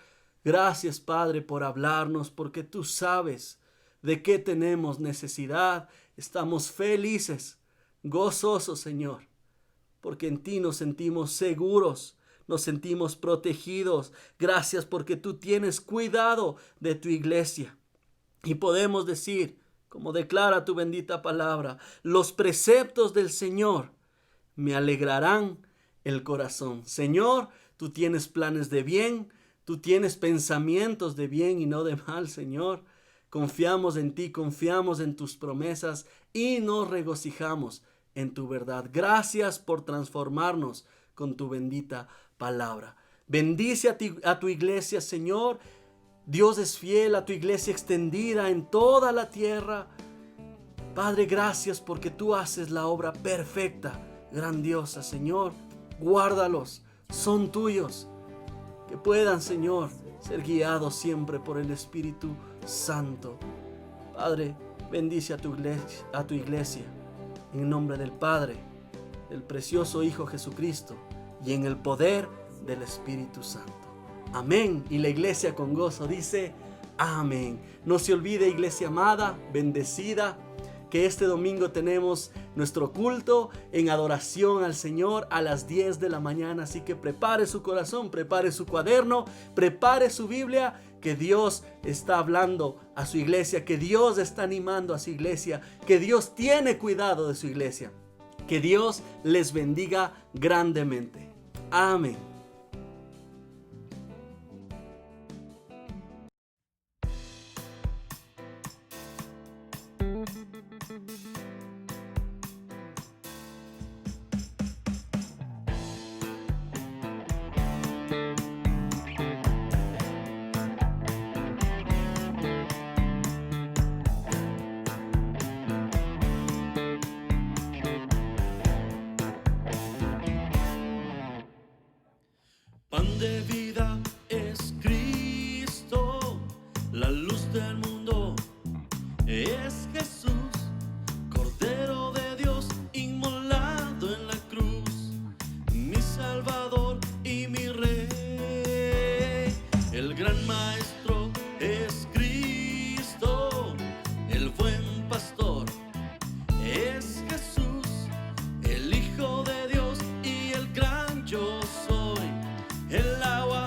Gracias, Padre, por hablarnos, porque tú sabes de qué tenemos necesidad. Estamos felices, gozosos, Señor, porque en ti nos sentimos seguros, nos sentimos protegidos. Gracias porque tú tienes cuidado de tu iglesia. Y podemos decir, como declara tu bendita palabra, los preceptos del Señor me alegrarán el corazón. Señor, tú tienes planes de bien, tú tienes pensamientos de bien y no de mal, Señor. Confiamos en ti, confiamos en tus promesas y nos regocijamos en tu verdad. Gracias por transformarnos con tu bendita palabra. Bendice a tu iglesia, Señor. Dios es fiel a tu iglesia extendida en toda la tierra. Padre, gracias porque tú haces la obra perfecta, grandiosa, Señor. Guárdalos, son tuyos. Que puedan, Señor, ser guiados siempre por el Espíritu Santo. Padre, bendice a tu iglesia. En el nombre del Padre, del precioso Hijo Jesucristo y en el poder del Espíritu Santo. Amén. Y la iglesia con gozo dice amén. No se olvide, iglesia amada, bendecida, que este domingo tenemos nuestro culto en adoración al Señor a las 10 de la mañana. Así que prepare su corazón, prepare su cuaderno, prepare su Biblia, que Dios está hablando a su iglesia, que Dios está animando a su iglesia, que Dios tiene cuidado de su iglesia. Que Dios les bendiga grandemente. Amén. Pan de vida es Cristo, la luz del mundo es Jesús, Cordero de Dios inmolado en la cruz, mi Salvador y mi Rey. El gran Maestro es Cristo, el buen pastor es Jesús, el Hijo de Dios y el gran yo soy. El agua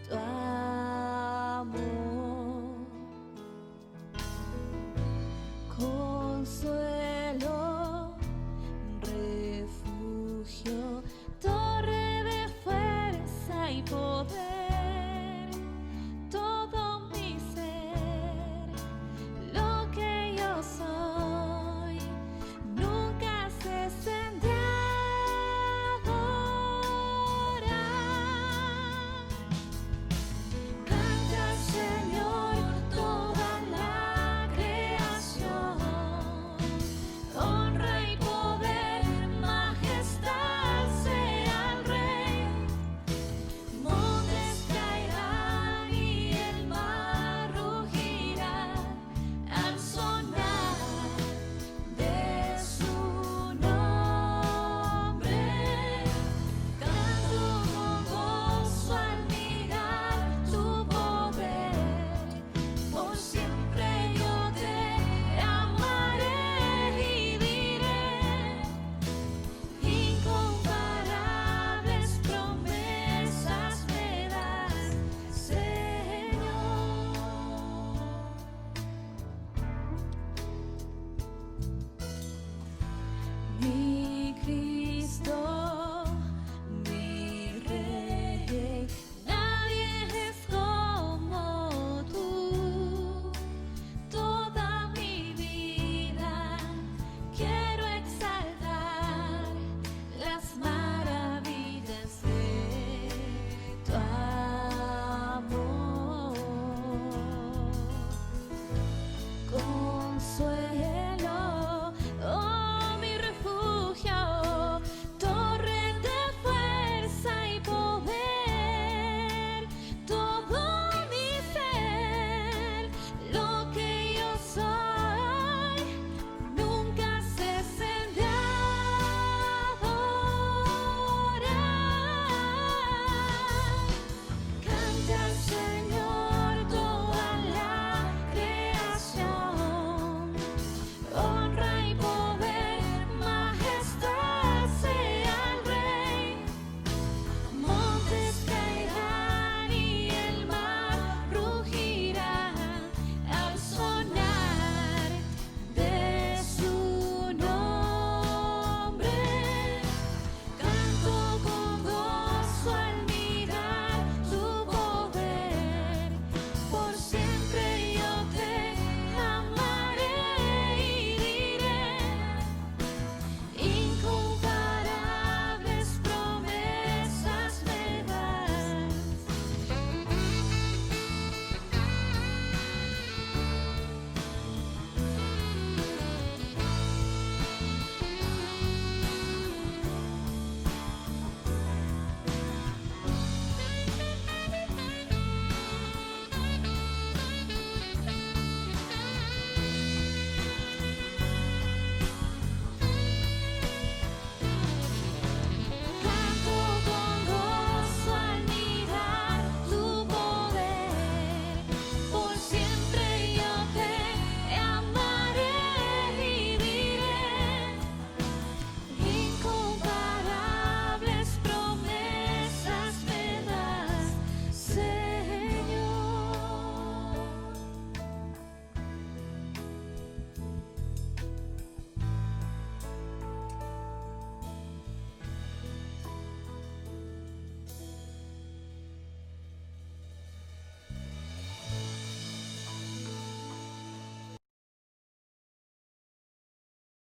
tu amor. Consuelo, refugio, torre de fuerza y poder, todo mi ser, lo que yo soy, nunca cesen de adorar. Canta al Señor toda la creación, honra y poder, majestad sea al Rey. Montes caerán y el mar rugirá al sonar de su nombre. Canto con gozo al mirar tu poder, por siempre yo te amaré y diré, incomparables promesas me das, Señor. Mi Cristo, mi Rey, nadie es como tú. Toda mi vida quiero exaltar las maravillas de tu amor. Consuelo,